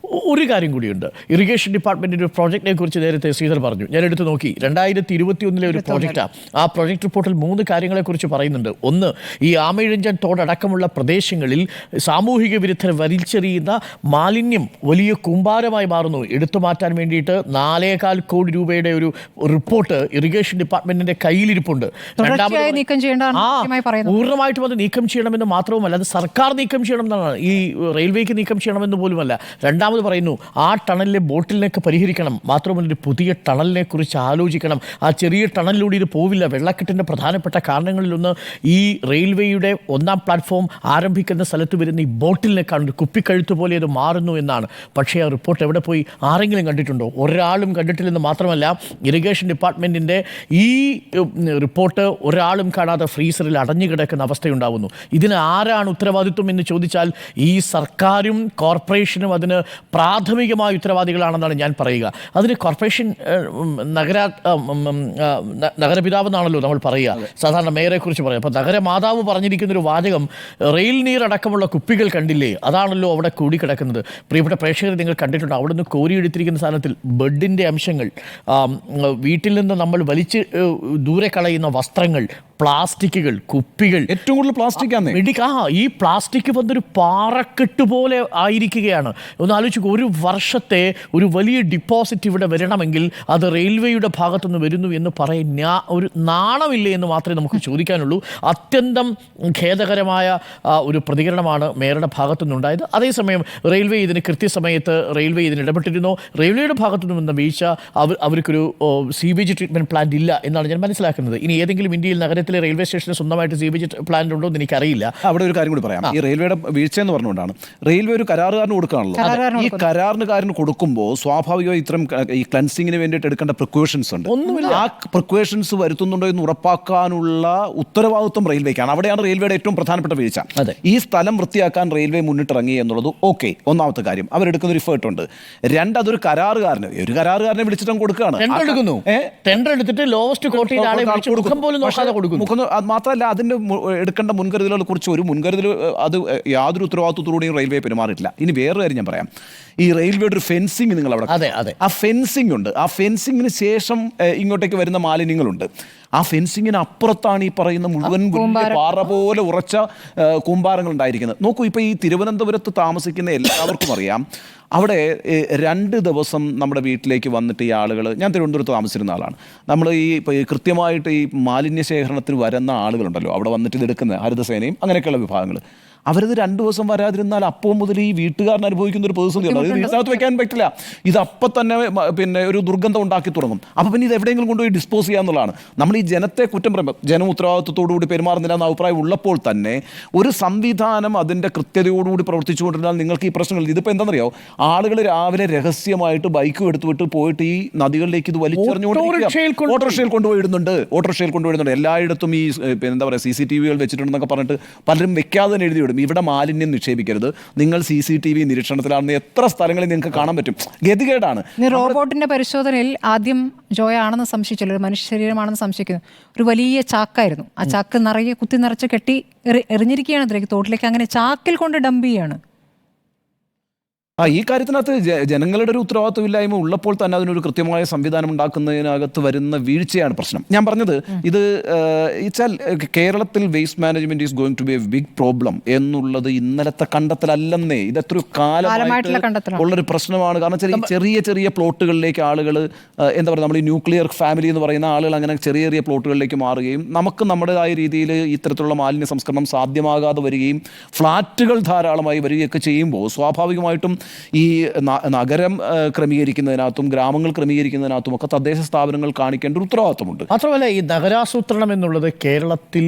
ഒരു കാര്യം കൂടിയുണ്ട്. ഇറിഗേഷൻ ഡിപ്പാർട്ട്മെൻറ്റിൻ്റെ ഒരു പ്രോജക്റ്റിനെ കുറിച്ച് നേരത്തെ ശ്രീധർ പറഞ്ഞു. ഞാൻ എടുത്ത് നോക്കി, 2021 ഒരു പ്രോജക്റ്റാണ്. ആ പ്രോജക്റ്റ് റിപ്പോർട്ടിൽ 3 കാര്യങ്ങളെക്കുറിച്ച് പറയുന്നുണ്ട്. ഒന്ന്, ഈ ആമയിഴഞ്ചാൻ തോടടക്കമുള്ള പ്രദേശങ്ങളിൽ സാമൂഹിക വിരുദ്ധർ വലിച്ചെറിയുന്ന മാലിന്യം വലിയ കൂമ്പാരമായി മാറുന്നു. എടുത്തു മാറ്റാൻ വേണ്ടിയിട്ട് 4.25 കോടി രൂപയുടെ ഒരു റിപ്പോർട്ട് ഇറിഗേഷൻ ഡിപ്പാർട്ട്മെന്റിന്റെ കയ്യിലിരിപ്പുണ്ട്. പൂർണ്ണമായിട്ടും അത് നീക്കം ചെയ്യണമെന്ന് മാത്രവുമല്ല, അത് സർക്കാർ നീക്കം ചെയ്യണം എന്നാണ്, ഈ റെയിൽവേക്ക് നീക്കം ചെയ്യണമെന്ന് പോലുമല്ല. രണ്ടാമത് പറയുന്നു, ആ ടണലിലെ ബോട്ടിലിനൊക്കെ പരിഹരിക്കണം. മാത്രമല്ല, ഒരു പുതിയ ടണലിനെ കുറിച്ച് ആലോചിക്കണം. ആ ചെറിയ ടണലിലൂടെ ഇത് പോവില്ല. വെള്ളക്കെട്ടിൻ്റെ പ്രധാനപ്പെട്ട കാരണങ്ങളിലൊന്ന് ഈ റെയിൽവേയുടെ 1ാം പ്ലാറ്റ്ഫോം ആരംഭിക്കുന്ന സ്ഥലത്ത് വരുന്ന ഈ ബോട്ടിലിനെ കാണുന്നു, കുപ്പിക്കഴുത്ത് പോലെ അത് മാറുന്നു എന്നാണ്. പക്ഷേ ആ റിപ്പോർട്ട് എവിടെ പോയി? ആരെങ്കിലും കണ്ടിട്ടുണ്ടോ? ഒരാളും കണ്ടിട്ടില്ലെന്ന് മാത്രമല്ല, ഇറിഗേഷൻ ഡിപ്പാർട്ട്മെൻറ്റിൻ്റെ ഈ റിപ്പോർട്ട് ഒരാളും കാണാതെ ഫ്രീസറിൽ അടഞ്ഞു കിടക്കുന്ന അവസ്ഥയുണ്ടാവുന്നു. ഇതിന് ആരാണ് ഉത്തരവാദിത്വം എന്ന് ചോദിച്ചാൽ ഈ സർക്കാരും കോർപ്പറേഷനും അതിന് പ്രാഥമികമായ ഉത്തരവാദികളാണെന്നാണ് ഞാൻ പറയുക. അതിന് കോർപ്പറേഷൻ നഗരപിതാവ് എന്നാണല്ലോ നമ്മൾ പറയുക, സാധാരണ മേയറെ കുറിച്ച് പറയാം. അപ്പോൾ നഗരമാതാവ് പറഞ്ഞിരിക്കുന്നൊരു വാചകം, റെയിൽ നീരടക്കമുള്ള കുപ്പികൾ കണ്ടില്ലേ, അതാണല്ലോ അവിടെ കൂടിക്കിടക്കുന്നത്. പ്രിയപ്പെട്ട പ്രേക്ഷകർ, നിങ്ങൾ കണ്ടിട്ടുണ്ട്, അവിടെ നിന്ന് കോരിയെടുത്തിരിക്കുന്ന സാധനത്തിൽ ബെഡിൻ്റെ അംശങ്ങൾ, വീട്ടിൽ നിന്ന് നമ്മൾ വലിച്ച് ദൂരെ കളയുന്ന വസ്ത്രങ്ങൾ, പ്ലാസ്റ്റിക്കുകൾ, കുപ്പികൾ, ഏറ്റവും കൂടുതൽ പ്ലാസ്റ്റിക്കാണ്. ഈ പ്ലാസ്റ്റിക് വന്നൊരു പാറക്കെട്ട് പോലെ ആയിരിക്കുകയാണ്. ഒന്ന് ആലോചിക്കുക, ഒരു വർഷത്തെ ഒരു വലിയ ഡിപ്പോസിറ്റ് ഇവിടെ വരണമെങ്കിൽ അത് റെയിൽവേയുടെ ഭാഗത്തുനിന്ന് വരുന്നു എന്ന് പറയാൻ ഒരു നാണമില്ലേ എന്ന് മാത്രമേ നമുക്ക് ചോദിക്കാനുള്ളൂ. അത്യന്തം ഖേദകരമായ ഒരു പ്രതികരണമാണ് മേയറുടെ ഭാഗത്തുനിന്നുണ്ടായത്. അതേസമയം റെയിൽവേ ഇതിന് കൃത്യസമയത്ത് ഇതിന് ഇടപെട്ടിരുന്നു. റെയിൽവേയുടെ ഭാഗത്തുനിന്ന് വന്ന വീഴ്ച, അവർക്കൊരു സീവേജ് ട്രീറ്റ്മെൻറ്റ് പ്ലാന്റ് ഇല്ല എന്നാണ് ഞാൻ മനസ്സിലാക്കുന്നത്. ഇനി ഏതെങ്കിലും ഇന്ത്യയിൽ നഗരത്തിലെ റെയിൽവേ സ്റ്റേഷന് സ്വന്തമായിട്ട് സീവേജ് പ്ലാന്റ് ഉണ്ടോ എന്ന് എനിക്കറിയില്ല. അവിടെ ഒരു കാര്യം കൂടി പറയാം. ഈ റെയിൽവേയുടെ വീഴ്ച എന്ന് പറഞ്ഞുകൊണ്ടാണ് റെയിൽവേ ഒരു കരാറുകാരന് കൊടുക്കുകയാണല്ലോ. ഈ കരാറുകാരന് കൊടുക്കുമ്പോൾ സ്വാഭാവികമായി ഇത്തരം ഈ ക്ലൻസിങ്ങിന് വേണ്ടിയിട്ട് എടുക്കേണ്ട പ്രിക്കോഷൻസ് ഉണ്ട്. ആ പ്രിക്കോഷൻസ് വരുത്തുന്നുണ്ടോ എന്ന് ഉറപ്പാക്കാനുള്ള ഉത്തരവാദിത്വം റെയിൽവേക്കാണ്. അവിടെയാണ് റെയിൽവേയുടെ ഏറ്റവും പ്രധാനപ്പെട്ട വീഴ്ച. ഈ സ്ഥലം വൃത്തിയാക്കാൻ റെയിൽവേ മുന്നിട്ടിറങ്ങി എന്നുള്ളത് ഓക്കെ, ഒന്നാമത്തെ കാര്യം. അവരെടുക്കുന്ന ഒരു എഫേർട്ട് ഉണ്ട്. അതൊരു കരാറുകാരനെ വിളിച്ചിട്ടും കൊടുക്കുകയാണ്. ടെൻഡർ എടുത്തിട്ട് ലോവസ്റ്റ് കോട്ടിയിൽ ആളെ കൊടുക്കും പോലും നോക്കാതെ കൊടുക്കുന്നു. മാത്രമല്ല, അതിന്റെ എടുക്കേണ്ട മുൻകരുതലുകളെ കുറിച്ച് ഒരു മുൻകരുതൽ അത് യാതൊരു ഉത്തരവാദിത്വത്തോടെയും റെയിൽവേ പെരുമാറിയിട്ടില്ല. ഇനി വേറൊരു കാര്യം ഞാൻ പറയാം. ഈ റെയിൽവേയുടെ ഒരു ഫെൻസിങ് നിങ്ങൾ അവിടെ, ആ ഫെൻസിങ് ഉണ്ട്. ആ ഫെൻസിങ്ങിന് ശേഷം ഇങ്ങോട്ടേക്ക് വരുന്ന മാലിന്യങ്ങളുണ്ട്. ആ ഫെൻസിങ്ങിന് അപ്പുറത്താണ് ഈ പറയുന്ന മുഴുവൻ പാറ പോലെ ഉറച്ച കൂമ്പാരങ്ങൾ ഉണ്ടായിരിക്കുന്നത്. നോക്കൂ, ഇപ്പോൾ ഈ തിരുവനന്തപുരത്ത് താമസിക്കുന്ന എല്ലാവർക്കും അറിയാം, അവിടെ 2 ദിവസം നമ്മുടെ വീട്ടിലേക്ക് വന്നിട്ട് ഈ ആളുകൾ, ഞാൻ തിരുവനന്തപുരത്ത് താമസിച്ചിരുന്ന ആളാണ്, നമ്മൾ ഇപ്പോൾ കൃത്യമായിട്ട് ഈ മാലിന്യ ശേഖരണത്തിന് വരുന്ന ആളുകളുണ്ടല്ലോ, അവിടെ വന്നിട്ട് ഇതെടുക്കുന്ന ഹരിതസേനയും അങ്ങനെയൊക്കെയുള്ള വിഭാഗങ്ങൾ, അവരത് 2 ദിവസം വരാതിരുന്നാൽ അപ്പോൾ മുതൽ ഈ വീട്ടുകാരൻ അനുഭവിക്കുന്ന ഒരു പ്രതിസന്ധിയുണ്ട്. അത് വീട്ടിനകത്ത് വെക്കാൻ പറ്റില്ല. ഇത് അപ്പം തന്നെ പിന്നെ ഒരു ദുർഗന്ധം ഉണ്ടാക്കി തുടങ്ങും. അപ്പോൾ പിന്നെ ഇത് എവിടെയെങ്കിലും കൊണ്ടുപോയി ഡിസ്പോസ് ചെയ്യുക എന്നുള്ളതാണ്. നമ്മൾ ഈ ജനത്തെ കുറ്റം പറയുമ്പോൾ ജനം ഉത്തരവാദിത്വത്തോടുകൂടി പെരുമാറുന്നില്ല എന്ന അഭിപ്രായം ഉള്ളപ്പോൾ തന്നെ ഒരു സംവിധാനം അതിൻ്റെ കൃത്യതയോടുകൂടി പ്രവർത്തിച്ചുകൊണ്ടിരുന്നാൽ നിങ്ങൾക്ക് ഈ പ്രശ്നങ്ങൾ, ഇതിപ്പോൾ എന്താണെന്നറിയോ, ആളുകൾ രാവിലെ രഹസ്യമായിട്ട് ബൈക്ക് എടുത്തുവിട്ട് പോയിട്ട് ഈ നദികളിലേക്ക് ഇത് വലിച്ചെറിഞ്ഞുകൊണ്ട് ഓട്ടോറിക്ഷയിൽ കൊണ്ടുപോയിടുന്നുണ്ട്. എല്ലായിടത്തും ഈ എന്താ പറയുക CCTV വെച്ചിട്ടുണ്ടെന്നൊക്കെ പറഞ്ഞിട്ട് പലരും വെക്കാതെ തന്നെ എഴുതി വിടും, ഇവിടെ മാലിന്യം നിക്ഷേപിക്കരുത്, നിങ്ങൾ CCTV നിരീക്ഷണത്തിലാണെന്ന് എത്ര സ്ഥലങ്ങളിൽ നിങ്ങൾക്ക് കാണാൻ പറ്റും. ഗതികേടാണ്. റോബോട്ടിന്റെ പരിശോധനയിൽ ആദ്യം ജോയ ആണെന്ന് സംശയിച്ചല്ലോ, ഒരു മനുഷ്യ ശരീരമാണെന്ന് സംശയിക്കുന്നു. ഒരു വലിയ ചാക്കായിരുന്നു. ആ ചാക്ക് നിറയെ കുത്തി നിറച്ച് കെട്ടി എറിഞ്ഞിരിക്കുകയാണ് അതിലേക്ക്, തോട്ടിലേക്ക്. അങ്ങനെ ചാക്കിൽ കൊണ്ട് ഡംപ് ചെയ്യാണ്. ഈ കാര്യത്തിനകത്ത് ജനങ്ങളുടെ ഒരു ഉത്തരവാദിത്വമില്ലായ്മ ഉള്ളപ്പോൾ തന്നെ അതിനൊരു കൃത്യമായ സംവിധാനം ഉണ്ടാക്കുന്നതിനകത്ത് വരുന്ന വീഴ്ചയാണ് പ്രശ്നം. ഞാൻ പറഞ്ഞത് ഇത് വെച്ചാൽ കേരളത്തിൽ waste management is going to be a big problem എന്നുള്ളത് ഇന്നലത്തെ കണ്ടെത്തലല്ലെന്നേ, ഇതെത്രയോ കാലമായിട്ട് ഉള്ളൊരു പ്രശ്നമാണ്. കാരണം വെച്ചാൽ ചെറിയ ചെറിയ പ്ലോട്ടുകളിലേക്ക് ആളുകൾ എന്താ പറയുക, നമ്മൾ ഈ ന്യൂക്ലിയർ ഫാമിലി എന്ന് പറയുന്ന ആളുകൾ അങ്ങനെ ചെറിയ ചെറിയ പ്ലോട്ടുകളിലേക്ക് മാറുകയും നമുക്ക് നമ്മുടേതായ രീതിയിൽ ഇത്തരത്തിലുള്ള മാലിന്യ സംസ്കരണം സാധ്യമാകാതെ വരികയും ഫ്ലാറ്റുകൾ ധാരാളമായി വരികയൊക്കെ ചെയ്യുമ്പോൾ സ്വാഭാവികമായിട്ടും ഈ നഗരം ക്രമീകരിക്കുന്നതിനകത്തും ഗ്രാമങ്ങൾ ക്രമീകരിക്കുന്നതിനകത്തും ഒക്കെ തദ്ദേശ സ്ഥാപനങ്ങൾ കാണിക്കേണ്ട ഒരു ഉത്തരവാദിത്വമുണ്ട്. മാത്രമല്ല ഈ നഗരാസൂത്രണം എന്നുള്ളത് കേരളത്തിൽ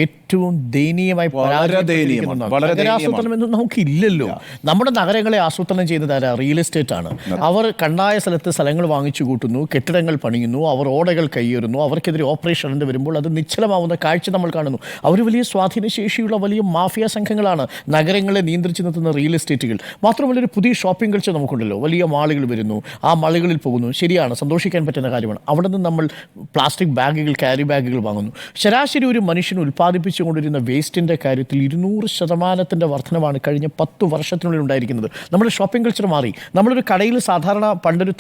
ഏറ്റവും ദയനീയമായി വളരെ ദയനീയമാണ്. വളരെ നഗരാസൂത്രണം എന്നും നമുക്കില്ലല്ലോ. നമ്മുടെ നഗരങ്ങളെ ആസൂത്രണം ചെയ്യുന്നത് ആരാ? റിയൽ എസ്റ്റേറ്റ് ആണ്. അവർ കണ്ണായ സ്ഥലത്ത് സ്ഥലങ്ങൾ വാങ്ങിച്ചു കൂട്ടുന്നു, കെട്ടിടങ്ങൾ പണിയുന്നു, അവർ ഓടകൾ കയ്യേറുന്നു, അവർക്കെതിരെ ഓപ്പറേഷൻ എന്ന് വരുമ്പോൾ അത് നിശ്ചലമാവുന്ന കാഴ്ച നമ്മൾ കാണുന്നു. അവർ വലിയ സ്വാധീനശേഷിയുള്ള വലിയ മാഫിയ സംഘങ്ങളാണ് നഗരങ്ങളെ നിയന്ത്രിച്ചു നിർത്തുന്ന റിയൽ എസ്റ്റേറ്റുകൾ. മാത്രമല്ല ഒരു പുതിയ ഷോപ്പിംഗ് കൾച്ചർ നമുക്കുണ്ടല്ലോ. വലിയ മാളുകൾ വരുന്നു, ആ മാളുകളിൽ പോകുന്നു, ശരിയാണ്, സന്തോഷിക്കാൻ പറ്റുന്ന കാര്യമാണ്. അവിടെ നിന്ന് നമ്മൾ പ്ലാസ്റ്റിക് ബാഗുകൾ, ക്യാരി ബാഗുകൾ വാങ്ങുന്നു. ശരാശരി ഒരു മനുഷ്യൻ ഉൽപ്പാദിപ്പിച്ചുകൊണ്ടിരുന്ന വേസ്റ്റിൻ്റെ കാര്യത്തിൽ 200% വർധനമാണ് കഴിഞ്ഞ 10 വർഷത്തിനുള്ളിൽ ഉണ്ടായിരിക്കുന്നത്. നമ്മുടെ ഷോപ്പിംഗ് കൾച്ചർ മാറി. നമ്മളൊരു കടയിൽ സാധാരണ പണ്ടൊരു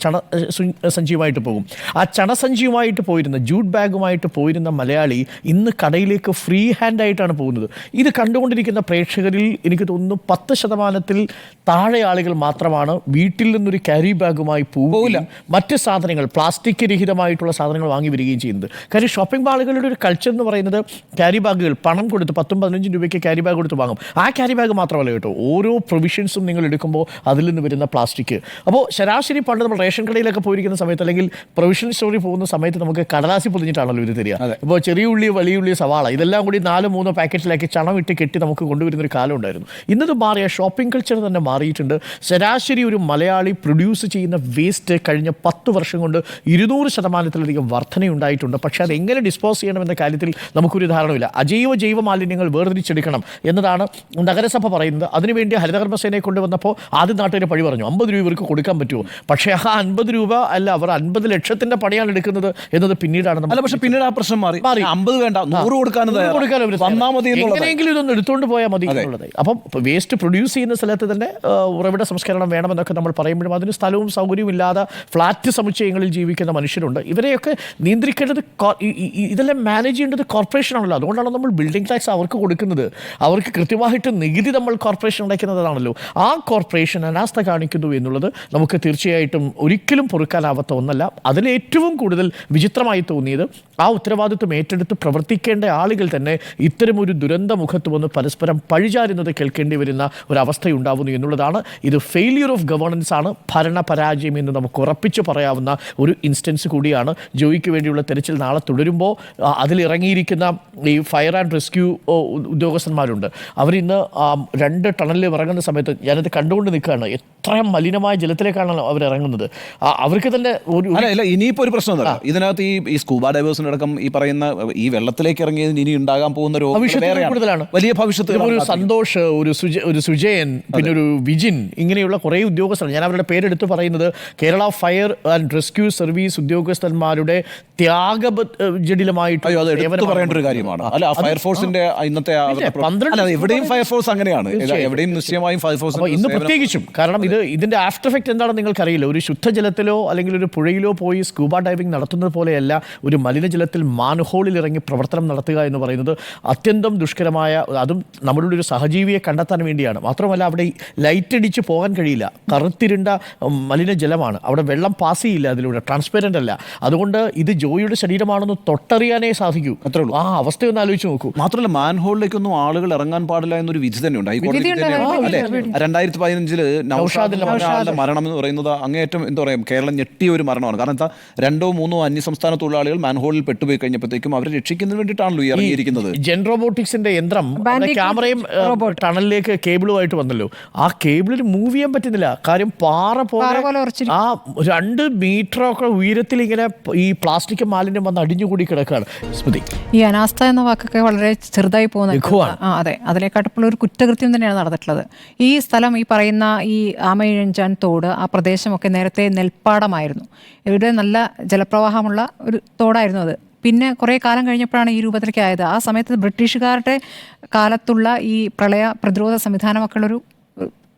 ചണസഞ്ചിയുമായിട്ട് പോകും. ആ ചണസഞ്ചിയുമായിട്ട് പോയിരുന്ന, ജൂട്ട് ബാഗുമായിട്ട് പോയിരുന്ന മലയാളി ഇന്ന് കടയിലേക്ക് ഫ്രീ ഹാൻഡായിട്ടാണ് പോകുന്നത്. ഇത് കണ്ടുകൊണ്ടിരിക്കുന്ന പ്രേക്ഷകരിൽ എനിക്ക് തോന്നുന്നു 10% താഴെ ആളുകൾ മാത്രമാണ് വീട്ടിൽ നിന്നൊരു ക്യാരി ബാഗുമായി പോവില്ല, മറ്റ് സാധനങ്ങൾ പ്ലാസ്റ്റിക് രഹിതമായിട്ടുള്ള സാധനങ്ങൾ വാങ്ങി വരികയും ചെയ്യുന്നത്. കാര്യം ഷോപ്പിംഗ് മാളുകളുടെ ഒരു കൾച്ചർ എന്ന് പറയുന്നത് ക്യാരി ബാഗുകൾ പണം കൊടുത്ത് 10-15 രൂപയ്ക്ക് ക്യാരി ബാഗ് കൊടുത്ത് വാങ്ങും. ആ ക്യാരി ബാഗ് മാത്രമല്ല കേട്ടോ, ഓരോ പ്രൊവിഷൻസും നിങ്ങൾ എടുക്കുമ്പോൾ അതിൽ നിന്ന് വരുന്ന പ്ലാസ്റ്റിക്. അപ്പോൾ ശരാശരി പണ്ട് നമ്മൾ റേഷൻ കടയിലൊക്കെ പോയിരിക്കുന്ന സമയത്ത് അല്ലെങ്കിൽ പ്രൊവിഷണൽ സ്റ്റോറിൽ പോകുന്ന സമയത്ത് നമുക്ക് കടലാസി പൊതിഞ്ഞിട്ടാണല്ലോ ഇത് തരിക. ഇപ്പോൾ ചെറിയ ഉള്ളി, വലിയ ഉള്ളി, സവാള ഇതെല്ലാം കൂടി 4-3 പാക്കറ്റിലാക്കി ചണമിട്ട് കെട്ടി നമുക്ക് കൊണ്ടുവരുന്നൊരു കാലം ഉണ്ടായിരുന്നു. ഇന്നത് മാറിയ ഷോപ്പിംഗ് കൾച്ചർ തന്നെ മാറിയിട്ടുണ്ട്. ശരാശരി ഒരു മലയാളി പ്രൊഡ്യൂസ് ചെയ്യുന്ന വേസ്റ്റ് കഴിഞ്ഞ 10 വർഷം കൊണ്ട് 200%-ലധികം വർധനയുണ്ടായിട്ടുണ്ട്. പക്ഷേ അത് എങ്ങനെ ഡിസ്പോസ് ചെയ്യണമെന്ന കാര്യത്തിൽ നമുക്കൊരു ധാരണയില്ല. അജൈവ ജൈവ മാലിന്യങ്ങൾ വേർതിരിച്ചെടുക്കണം എന്നതാണ് നഗരസഭ പറയുന്നത്. അതിനുവേണ്ടി ഹരിതകർമ്മസേനയെ കൊണ്ടുവന്നപ്പോൾ ആദ്യം നാട്ടുകാർ പഴി പറഞ്ഞു 50 രൂപ ഇവർക്ക് കൊടുക്കാൻ പറ്റുമോ. പക്ഷേ ആ 50 രൂപ അല്ല, അവർ 50 ലക്ഷത്തിൻ്റെ പണിയാണ് എടുക്കുന്നത് എന്നത് പിന്നീടാണ്. അല്ല, പക്ഷേ പിന്നീട് ആ പ്രശ്നം മാറി. 50 വേണ്ട, 100 കൊടുക്കാനും എങ്ങനെയെങ്കിലും ഇതൊന്ന് എടുത്തുകൊണ്ട് പോയാൽ മതി എന്നുള്ളത്. അപ്പം വേസ്റ്റ് പ്രൊഡ്യൂസ് ചെയ്യുന്ന സ്ഥലത്ത് തന്നെ ഉറവിട സംസ്കരണം വേണമെന്നൊക്കെ നമ്മൾ പറയുമ്പോഴും അതിന് സ്ഥലവും സൗകര്യവും ഇല്ലാതെ ഫ്ലാറ്റ് സമുച്ചയങ്ങളിൽ ജീവിക്കുന്ന മനുഷ്യരുണ്ട്. ഇവരെയൊക്കെ നിയന്ത്രിക്കേണ്ടത്, ഇതെല്ലാം മാനേജ് ചെയ്യേണ്ടത് കോർപ്പറേഷനാണല്ലോ. അതുകൊണ്ടാണ് നമ്മൾ ബിൽഡിംഗ് ടാക്സ് അവർക്ക് കൊടുക്കുന്നത്. അവർക്ക് കൃത്യമായിട്ട് നികുതി നമ്മൾ കോർപ്പറേഷൻ ഉണ്ടാക്കുന്നതാണല്ലോ. ആ കോർപ്പറേഷൻ അനാസ്ഥ കാണിക്കുന്നു എന്നുള്ളത് നമുക്ക് തീർച്ചയായിട്ടും ഒരിക്കലും പൊറുക്കാനാവാത്ത ഒന്നല്ല. അതിലേറ്റവും കൂടുതൽ വിചിത്രമായി തോന്നിയത് ആ ഉത്തരവാദിത്വം ഏറ്റെടുത്ത് പ്രവർത്തിക്കേണ്ട ആളുകൾ തന്നെ ഇത്തരമൊരു ദുരന്ത മുഖത്ത് വന്ന് പരസ്പരം പഴിചാരുന്നത് കേൾക്കേണ്ടി വരുന്ന ഒരവസ്ഥയുണ്ടാവുന്നു എന്നുള്ളതാണ്. ഇത് ഫെയിലിയർ ഓഫ് ഗവേണൻസ് ആണ്, ഭരണപരാജയം എന്ന് നമുക്ക് ഉറപ്പിച്ച് പറയാവുന്ന ഒരു ഇൻസ്റ്റൻസ് കൂടിയാണ്. ജോയിക്ക് വേണ്ടിയുള്ള തെരച്ചിൽ നാളെ തുടരുമ്പോൾ അതിലിറങ്ങിയിരിക്കുന്ന ഈ ഫയർ ആൻഡ് റെസ്ക്യൂ ഉദ്യോഗസ്ഥന്മാരുണ്ട്. അവരിന്ന് 2 ടണലിൽ ഇറങ്ങുന്ന സമയത്ത് ഞാനത് കണ്ടുകൊണ്ട് നിൽക്കുകയാണ്. എത്ര മലിനമായ ജലത്തിലേക്കാണ് അവരിറങ്ങുന്നത്. അവർക്ക് തന്നെ ഇനിയിപ്പോൾ ഒരു പ്രശ്നം ഇതിനകത്ത് ഈ സ്കൂബ ഡൈവേഴ്സിന് അടക്കം ഈ പറയുന്ന ഈ വെള്ളത്തിലേക്ക് ഇറങ്ങിയതിന് ഇനി ഉണ്ടാകാൻ പോകുന്ന കൂടുതലാണ്. വലിയ ഭവിഷ്യത്ത്. ഒരു സന്തോഷ്, ഒരു സുജയൻ, പിന്നെ ഒരു വിജിൻ, ഇങ്ങനെയുള്ള കുറേ ഉദ്യോഗസ്ഥർ, ഞാൻ അവരുടെ പേരെടുത്ത് പറയുന്നത് Kerala fire and rescue service ഉദ്യോഗസ്ഥന്മാരുടെ ത്യാഗജടിലമായിട്ട് പറയേണ്ട ഒരു കാര്യമാണ്. അല്ല, ഫയർഫോഴ്സിന്റെ ഇന്നത്തെ എവിടെയും ഫയർഫോഴ്സ് അങ്ങനെയാണ്, എവിടെയും നിശ്ചയമായും ഫയർഫോഴ്സ് ഇന്ന് പ്രത്യേകിച്ചും. കാരണം ഇതിന്റെ ആഫ്റ്റർ എഫക്ട് എന്താണെന്ന് നിങ്ങൾക്കറിയില്ല. ഒരു ശുദ്ധജലത്തിലോ അല്ലെങ്കിൽ ഒരു പുഴയിലോ പോയി സ്കൂബ ഡൈവിംഗ് നടത്തുന്നത് പോലെയല്ല ഒരു മലിനജലത്തിൽ മാൻഹോളിൽ ഇറങ്ങി പ്രവർത്തനം നടത്തുക എന്ന് പറയുന്നത് അത്യന്തം ദുഷ്കരമായ, അതും നമ്മളുടെ ഒരു സഹജീവിയെ കണ്ടെത്താൻ വേണ്ടിയാണ്. മാത്രമല്ല അവിടെ ലൈറ്റ് അടിച്ച് പോകാൻ കഴിയില്ല, കറുത്തിരുണ്ട മലിനജലമാണ്, അവിടെ വെള്ളം പാസ് ചെയ്യില്ല, അതിലൂടെ ട്രാൻസ്പെറൻ്റ് അല്ല. അതുകൊണ്ട് ഇത് ജോയിയുടെ ശരീരമാണെന്ന് തൊട്ടറിയാനേ സാധിക്കൂ. അത്രേ ഉള്ളൂ. ആ അവസ്ഥയൊന്ന് ആലോചിച്ച് നോക്കൂ. മാത്രമല്ല മാൻഹോളിലേക്കൊന്നും ആളുകൾ ഇറങ്ങാൻ പാടില്ല എന്നൊരു വിധി തന്നെ ഉണ്ട് ഹൈക്കോടതി. 2015 നൗഷാദിന്റെ മരണം എന്ന് പറയുന്നത് അങ്ങേയറ്റം എന്താ പറയുക, കേരളം ഞെട്ടിയ ഒരു മരണമാണ്. കാരണം എന്താ, 2-3 അന്യസംസ്ഥാന തൊഴിലാളികൾ മാൻഹോളിൽ പെട്ടുപോയി കഴിഞ്ഞപ്പോഴത്തേക്കും അവരെ രക്ഷിക്കുന്നതിന് വേണ്ടിയിട്ടാണല്ലോ ഈ ഇറങ്ങിയിരിക്കുന്നത്. ജെൻ റോബോട്ടിക്സിന്റെ യന്ത്രം ക്യാമറയും ടണലിലേക്ക് കേബിളുമായിട്ട് വന്നല്ലോ. ആ കേബിളിൽ മൂവ് ചെയ്യാൻ പറ്റുന്നില്ല. കാര്യം പാറ പോലെ ആ 2 മീറ്ററൊക്കെ ഉയരത്തിൽ ഇങ്ങനെ ഈ പ്ലാസ്റ്റിക് മാലിന്യം വന്ന് അടിഞ്ഞുകൂടി കിടക്കുകയാണ്. സ്മൃതി, ഈ അനാസ്ഥ എന്ന വാക്കൊക്കെ വളരെ ചെറുതായി പോകുന്ന, അതെ, അതിലേക്കാട്ടുള്ള ഒരു കുറ്റകൃത്യം തന്നെയാണ് നടന്നിട്ടുള്ളത്. ഈ സ്ഥലം, ഈ പറയുന്ന ഈ ആമയിഴഞ്ചാൻ തോട്, ആ പ്രദേശമൊക്കെ നേരത്തെ നെൽപ്പാടമായിരുന്നു. ഇവിടെ നല്ല ജലപ്രവാഹമുള്ള ഒരു തോടായിരുന്നു അത്. പിന്നെ കുറേ കാലം കഴിഞ്ഞപ്പോഴാണ് ഈ രൂപത്തിലേക്ക് ആയത്. ആ സമയത്ത് ബ്രിട്ടീഷുകാരുടെ കാലത്തുള്ള ഈ പ്രളയ പ്രതിരോധ സംവിധാനമൊക്കെ ഉള്ളൊരു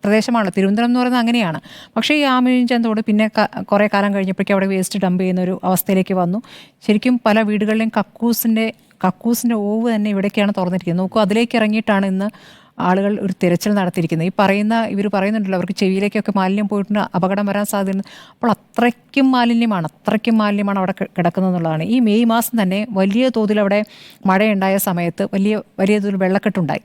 പ്രദേശമാണ് തിരുവനന്തപുരം എന്ന് പറയുന്നത്. അങ്ങനെയാണ്. പക്ഷേ ഈ ആമയിഴഞ്ചാൻ തോട് പിന്നെ കുറേ കാലം കഴിഞ്ഞപ്പോഴേക്കും അവിടെ വേസ്റ്റ് ഡംപ് ചെയ്യുന്ന ഒരു അവസ്ഥയിലേക്ക് വന്നു. ശരിക്കും പല വീടുകളിലെയും കക്കൂസിൻ്റെ ഓവ് തന്നെ ഇവിടേക്കാണ് തുറന്നിരിക്കുന്നത്. നോക്കൂ, അതിലേക്ക് ഇറങ്ങിയിട്ടാണ് ഇന്ന് ആളുകൾ ഒരു തിരച്ചിൽ നടത്തിയിരിക്കുന്നത്. ഇവർ പറയുന്നുണ്ടല്ലോ, അവർക്ക് ചെവിയിലേക്കൊക്കെ മാലിന്യം പോയിട്ടുണ്ട്, അപകടം വരാൻ സാധ്യത. അപ്പോൾ അത്രയ്ക്കും മാലിന്യമാണ് അവിടെ കിടക്കുന്നത് എന്നുള്ളതാണ്. ഈ മെയ് മാസം തന്നെ വലിയ തോതിൽ അവിടെ മഴയുണ്ടായ സമയത്ത് വലിയ തോതിൽ വെള്ളക്കെട്ടുണ്ടായി.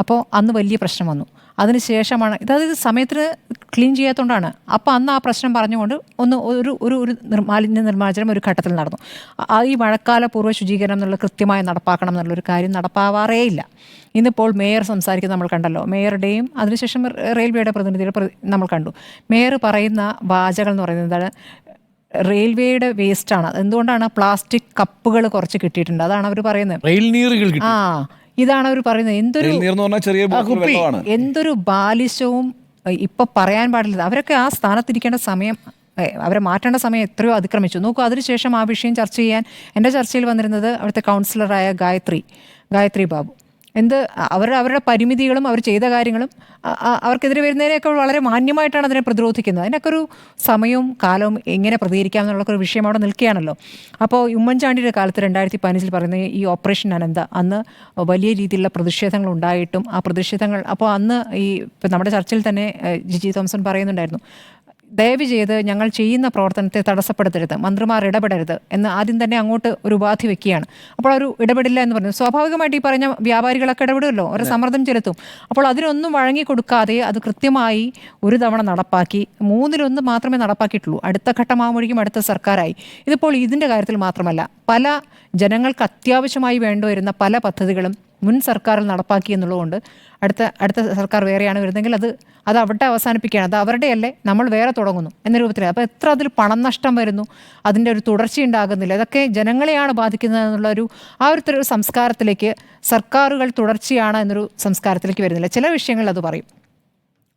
അപ്പോൾ അന്ന് വലിയ പ്രശ്നം വന്നു. അതിനുശേഷമാണ് ഇത് സമയത്തിന് ക്ലീൻ ചെയ്യാത്തതുകൊണ്ടാണ്. അപ്പോൾ അന്ന് ആ പ്രശ്നം പറഞ്ഞുകൊണ്ട് ഒരു മാലിന്യ നിർമ്മാർജ്ജനം ഒരു ഘട്ടത്തിൽ നടന്നു. ഈ മഴക്കാല പൂർവ്വ ശുചീകരണം എന്നുള്ള കൃത്യമായി നടപ്പാക്കണം എന്നുള്ളൊരു കാര്യം നടപ്പാവാറേ ഇല്ല. ഇന്നിപ്പോൾ മേയർ സംസാരിക്കുന്നത് നമ്മൾ കണ്ടല്ലോ. മേയറുടെയും അതിനുശേഷം റെയിൽവേയുടെ പ്രതിനിധികൾ നമ്മൾ കണ്ടു. മേയർ പറയുന്ന വാചകം എന്ന് പറയുന്നത് എന്താണ്? റെയിൽവേയുടെ വേസ്റ്റാണ്. എന്തുകൊണ്ടാണ്? പ്ലാസ്റ്റിക് കപ്പുകൾ കുറച്ച് കിട്ടിയിട്ടുണ്ട്, അതാണ് അവർ പറയുന്നത്. ഇതാണ് അവർ പറയുന്നത്. എന്തൊരു ബാലിശവും ഇപ്പൊ പറയാൻ പാടില്ല. അവരൊക്കെ ആ സ്ഥാനത്തിരിക്കേണ്ട സമയം, അവരെ മാറ്റേണ്ട സമയം എത്രയോ അതിക്രമിച്ചു. നോക്കൂ, അതിനുശേഷം ആ വിഷയം ചർച്ച ചെയ്യാൻ എൻ്റെ ചർച്ചയിൽ വന്നിരുന്നത് അവിടുത്തെ കൗൺസിലറായ ഗായത്രി ബാബു. അവരുടെ പരിമിതികളും അവർ ചെയ്ത കാര്യങ്ങളും അവർക്കെതിരെ വരുന്നതിനെയൊക്കെ വളരെ മാന്യമായിട്ടാണ് അതിനെ പ്രതിരോധിക്കുന്നത്. അതിനൊക്കെ ഒരു സമയവും കാലവും എങ്ങനെ പ്രതികരിക്കാം എന്നുള്ളൊക്കെ ഒരു വിഷയം അവിടെ നിൽക്കുകയാണല്ലോ. അപ്പോൾ ഉമ്മൻചാണ്ടിയുടെ കാലത്ത് 2015 പറയുന്ന ഈ ഓപ്പറേഷൻ അനന്ത, അന്ന് വലിയ രീതിയിലുള്ള പ്രതിഷേധങ്ങൾ ഉണ്ടായിട്ടും ആ പ്രതിഷേധങ്ങൾ, അപ്പോൾ അന്ന് ഇപ്പം നമ്മുടെ ചർച്ചയിൽ തന്നെ ജിജി തോമസൺ പറയുന്നുണ്ടായിരുന്നു, ദയവ് ചെയ്ത് ഞങ്ങൾ ചെയ്യുന്ന പ്രവർത്തനത്തെ തടസ്സപ്പെടുത്തരുത്, മന്ത്രിമാർ ഇടപെടരുത് എന്ന് ആദ്യം തന്നെ അങ്ങോട്ട് ഒരു ഉപാധി വെക്കുകയാണ്. അപ്പോൾ ഒരു ഇടപെടില്ല എന്ന് പറഞ്ഞു. സ്വാഭാവികമായിട്ട് ഈ പറഞ്ഞ വ്യാപാരികളൊക്കെ ഇടപെടുമല്ലോ, ഒരു സമ്മർദ്ദം ചെലുത്തും. അപ്പോൾ അതിനൊന്നും വഴങ്ങിക്കൊടുക്കാതെ അത് കൃത്യമായി ഒരു തവണ നടപ്പാക്കി, 3-1 മാത്രമേ നടപ്പാക്കിയിട്ടുള്ളൂ. അടുത്ത ഘട്ടമാകുമ്പോഴേക്കും അടുത്ത സർക്കാരായി. ഇതിപ്പോൾ ഇതിൻ്റെ കാര്യത്തിൽ മാത്രമല്ല, പല ജനങ്ങൾക്ക് അത്യാവശ്യമായി വേണ്ടിവരുന്ന പല പദ്ധതികളും മുൻ സർക്കാരിൽ നടപ്പാക്കി എന്നുള്ളതുകൊണ്ട് അടുത്ത സർക്കാർ വേറെയാണ് വരുന്നതെങ്കിൽ അത് അവിടെ അവസാനിപ്പിക്കുകയാണ്. അത് അവരുടെയല്ലേ, നമ്മൾ വേറെ തുടങ്ങുന്നു എന്ന രൂപത്തിൽ. അപ്പോൾ എത്ര അതിൽ പണം നഷ്ടം വരുന്നു, അതിൻ്റെ ഒരു തുടർച്ചയുണ്ടാകുന്നില്ല. ഇതൊക്കെ ജനങ്ങളെയാണ് ബാധിക്കുന്നത് എന്നുള്ളൊരു ഒരു സംസ്കാരത്തിലേക്ക് സർക്കാരുകൾ തുടർച്ചയാണ് എന്നൊരു സംസ്കാരത്തിലേക്ക് വരുന്നില്ല. ചില വിഷയങ്ങളിൽ അത് പറയും,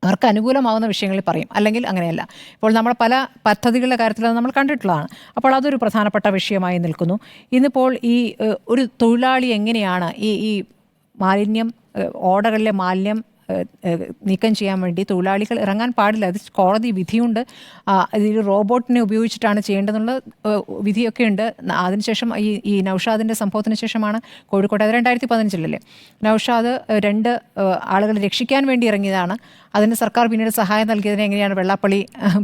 അവർക്ക് അനുകൂലമാകുന്ന വിഷയങ്ങളിൽ പറയും, അല്ലെങ്കിൽ അങ്ങനെയല്ല. ഇപ്പോൾ നമ്മൾ പല പദ്ധതികളുടെ കാര്യത്തിൽ നമ്മൾ കണ്ടിട്ടുള്ളതാണ്. അപ്പോൾ അതൊരു പ്രധാനപ്പെട്ട വിഷയമായി നിൽക്കുന്നു. ഇന്നിപ്പോൾ ഈ ഒരു തൊഴിലാളി എങ്ങനെയാണ് ഈ മാലിന്യം, ഓടകളിലെ മാലിന്യം നീക്കം ചെയ്യാൻ വേണ്ടി തൊഴിലാളികൾ ഇറങ്ങാൻ പാടില്ല, അത് കോടതി വിധിയുണ്ട്. ഇതിൽ റോബോട്ടിനെ ഉപയോഗിച്ചിട്ടാണ് ചെയ്യേണ്ടതെന്നുള്ള വിധിയൊക്കെ ഉണ്ട്. അതിനുശേഷം ഈ നൗഷാദിൻ്റെ സംഭവത്തിന് ശേഷമാണ് കോഴിക്കോട്, അത് 2015 നൗഷാദ് 2 ആളുകളെ രക്ഷിക്കാൻ വേണ്ടി ഇറങ്ങിയതാണ്. അതിന് സർക്കാർ പിന്നീട് സഹായം നൽകിയതിനെ എങ്ങനെയാണ് വെള്ളാപ്പള്ളി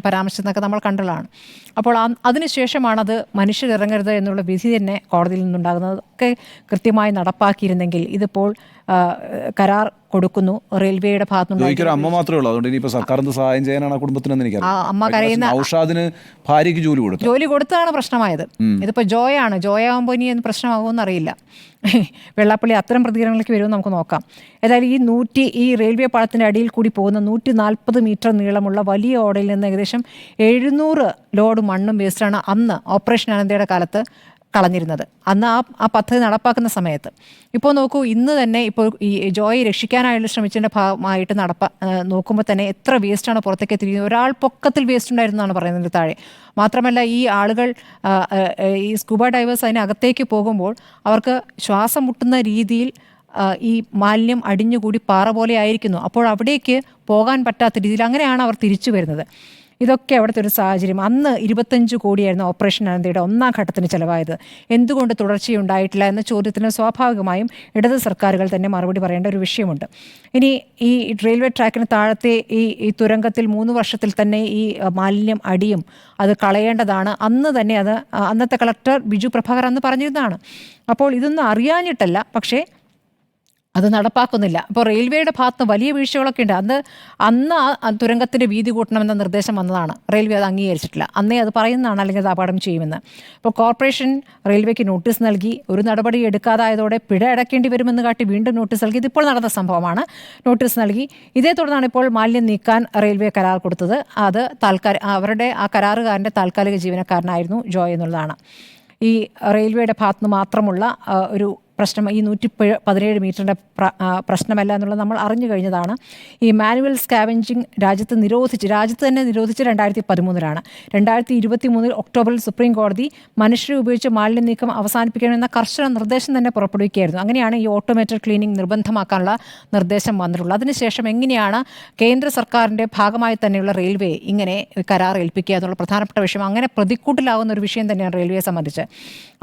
പരാമർശിച്ചതെന്നൊക്കെ നമ്മൾ കണ്ടതാണ്. അപ്പോൾ അതിനുശേഷമാണത് മനുഷ്യരിറങ്ങരുത് എന്നുള്ള വിധി തന്നെ കോടതിയിൽ നിന്നുണ്ടാകുന്നത്. ഒക്കെ കൃത്യമായി നടപ്പാക്കിയിരുന്നെങ്കിൽ ഇതിപ്പോൾ കരാർ കൊടുക്കുന്നു റെയിൽവേയുടെ ഭാഗത്തുനിന്ന്. അമ്മ മാത്രമേ ഉള്ളൂ, അതുകൊണ്ട് ഇനിയിപ്പോൾ സർക്കാർ സഹായം ചെയ്യാനാണ് ആ കുടുംബത്തിനെന്ന് എനിക്കറിയാം. അമ്മ കരയുന്ന ഔഷാദിന് ഭാര്യയ്ക്ക് ജോലി കൊടുത്തതാണ് പ്രശ്നമായത്. ഇതിപ്പോൾ ജോയ ആകുമ്പോൾ ഇനി എന്ത് പ്രശ്നമാകുമെന്ന് അറിയില്ല. വെള്ളാപ്പള്ളി അത്തരം പ്രതികരണങ്ങൾക്ക് വരുമെന്ന് നമുക്ക് നോക്കാം. ഏതായാലും ഈ റെയിൽവേ പാളത്തിൻ്റെ അടിയിൽ കൂടി പോകുന്ന 140 മീറ്റർ നീളമുള്ള വലിയ ഓടയിൽ നിന്ന് ഏകദേശം 700 ലോഡ് മണ്ണും വേസ്റ്റാണ് അന്ന് ഓപ്പറേഷൻ അനന്തയുടെ കാലത്ത് കളഞ്ഞിരുന്നത്, അന്ന് ആ പദ്ധതി നടപ്പാക്കുന്ന സമയത്ത്. ഇപ്പോൾ നോക്കൂ, ഇന്ന് തന്നെ ഇപ്പോൾ ഈ ജോയെ രക്ഷിക്കാനായിട്ട് ശ്രമിച്ചതിൻ്റെ ഭാഗമായിട്ട് നോക്കുമ്പോൾ തന്നെ എത്ര വേസ്റ്റാണ് പുറത്തേക്ക് എത്തിയിരിക്കുന്നത്. ഒരാൾ പൊക്കത്തിൽ വേസ്റ്റ് ഉണ്ടായിരുന്നാണ് പറയുന്നത് താഴെ. മാത്രമല്ല ഈ ആളുകൾ, ഈ സ്കൂബ ഡൈവേഴ്സ് അതിനകത്തേക്ക് പോകുമ്പോൾ അവർക്ക് ശ്വാസം മുട്ടുന്ന രീതിയിൽ ഈ മാലിന്യം അടിഞ്ഞുകൂടി പാറ പോലെ ആയിരിക്കുന്നു. അപ്പോൾ അവിടേക്ക് പോകാൻ പറ്റാത്ത രീതിയിൽ അങ്ങനെയാണ് അവർ തിരിച്ചു വരുന്നത്. ഇതൊക്കെ അവിടുത്തെ ഒരു സാഹചര്യം. അന്ന് 25 കോടിയായിരുന്നു ഓപ്പറേഷൻ അനന്തയുടെ 1ാം ഘട്ടത്തിന് ചിലവായത്. എന്തുകൊണ്ട് തുടർച്ചയുണ്ടായിട്ടില്ല എന്ന ചോദ്യത്തിന് സ്വാഭാവികമായും ഇടത് സർക്കാരുകൾ തന്നെ മറുപടി പറയേണ്ട ഒരു വിഷയമുണ്ട്. ഇനി ഈ റെയിൽവേ ട്രാക്കിന് താഴത്തെ ഈ തുരങ്കത്തിൽ 3 വർഷത്തിൽ തന്നെ ഈ മാലിന്യം അടിയും, അത് കളയേണ്ടതാണ്. അന്ന് തന്നെ അത് അന്നത്തെ കളക്ടർ ബിജു പ്രഭാകർ അന്ന് പറഞ്ഞിരുന്നതാണ്. അപ്പോൾ ഇതൊന്നും അറിയാഞ്ഞിട്ടല്ല, പക്ഷേ അത് നടപ്പാക്കുന്നില്ല. അപ്പോൾ റെയിൽവേയുടെ ഭാഗത്ത് വലിയ വീഴ്ചകളൊക്കെ ഉണ്ട്. അന്ന് ആ തുരങ്കത്തിൻ്റെ വീതി കൂട്ടണമെന്ന നിർദ്ദേശം വന്നതാണ്, റെയിൽവേ അത് അംഗീകരിച്ചിട്ടില്ല. അന്നേ അത് പറയുന്നതാണ്, അല്ലെങ്കിൽ അത് അപകടം ചെയ്യുമെന്ന്. അപ്പോൾ കോർപ്പറേഷൻ റെയിൽവേക്ക് നോട്ടീസ് നൽകി, ഒരു നടപടി എടുക്കാതായതോടെ പിഴ അടയ്ക്കേണ്ടി വരുമെന്ന് കാട്ടി വീണ്ടും നോട്ടീസ് നൽകി. ഇതിപ്പോൾ നടന്ന സംഭവമാണ്. നോട്ടീസ് നൽകി. ഇതേ തുടർന്നാണ് ഇപ്പോൾ മാലിന്യം നീക്കാൻ റെയിൽവേ കരാർ കൊടുത്തത്. അത് അവരുടെ ആ കരാറുകാരൻ്റെ താൽക്കാലിക ജീവനക്കാരനായിരുന്നു ജോയ് എന്നുള്ളതാണ്. ഈ റെയിൽവേയുടെ ഭാഗത്തുനിന്ന് മാത്രമുള്ള ഒരു പ്രശ്നം ഈ 117 മീറ്ററിൻ്റെ പ്രശ്നമല്ല എന്നുള്ളത് നമ്മൾ അറിഞ്ഞു കഴിഞ്ഞതാണ്. ഈ മാനുവൽ സ്കാവെഞ്ചിങ് രാജ്യത്ത് തന്നെ നിരോധിച്ച് 2013 2023 ഒക്ടോബറിൽ സുപ്രീം കോടതി മനുഷ്യരെ ഉപയോഗിച്ച് മാലിന്യ നീക്കം അവസാനിപ്പിക്കണമെന്ന കർശന നിർദ്ദേശം തന്നെ പുറപ്പെടുവിക്കുകയായിരുന്നു. അങ്ങനെയാണ് ഈ ഓട്ടോമേറ്റഡ് ക്ലീനിങ് നിർബന്ധമാക്കാനുള്ള നിർദ്ദേശം വന്നിട്ടുള്ളത്. അതിനുശേഷം എങ്ങനെയാണ് കേന്ദ്ര സർക്കാരിൻ്റെ ഭാഗമായി തന്നെയുള്ള റെയിൽവേ ഇങ്ങനെ കരാർ ഏൽപ്പിക്കുക എന്നുള്ള പ്രധാനപ്പെട്ട വിഷയം, അങ്ങനെ പ്രതിക്കൂട്ടിലാവുന്ന ഒരു വിഷയം തന്നെയാണ് റെയിൽവേയെ സംബന്ധിച്ച്.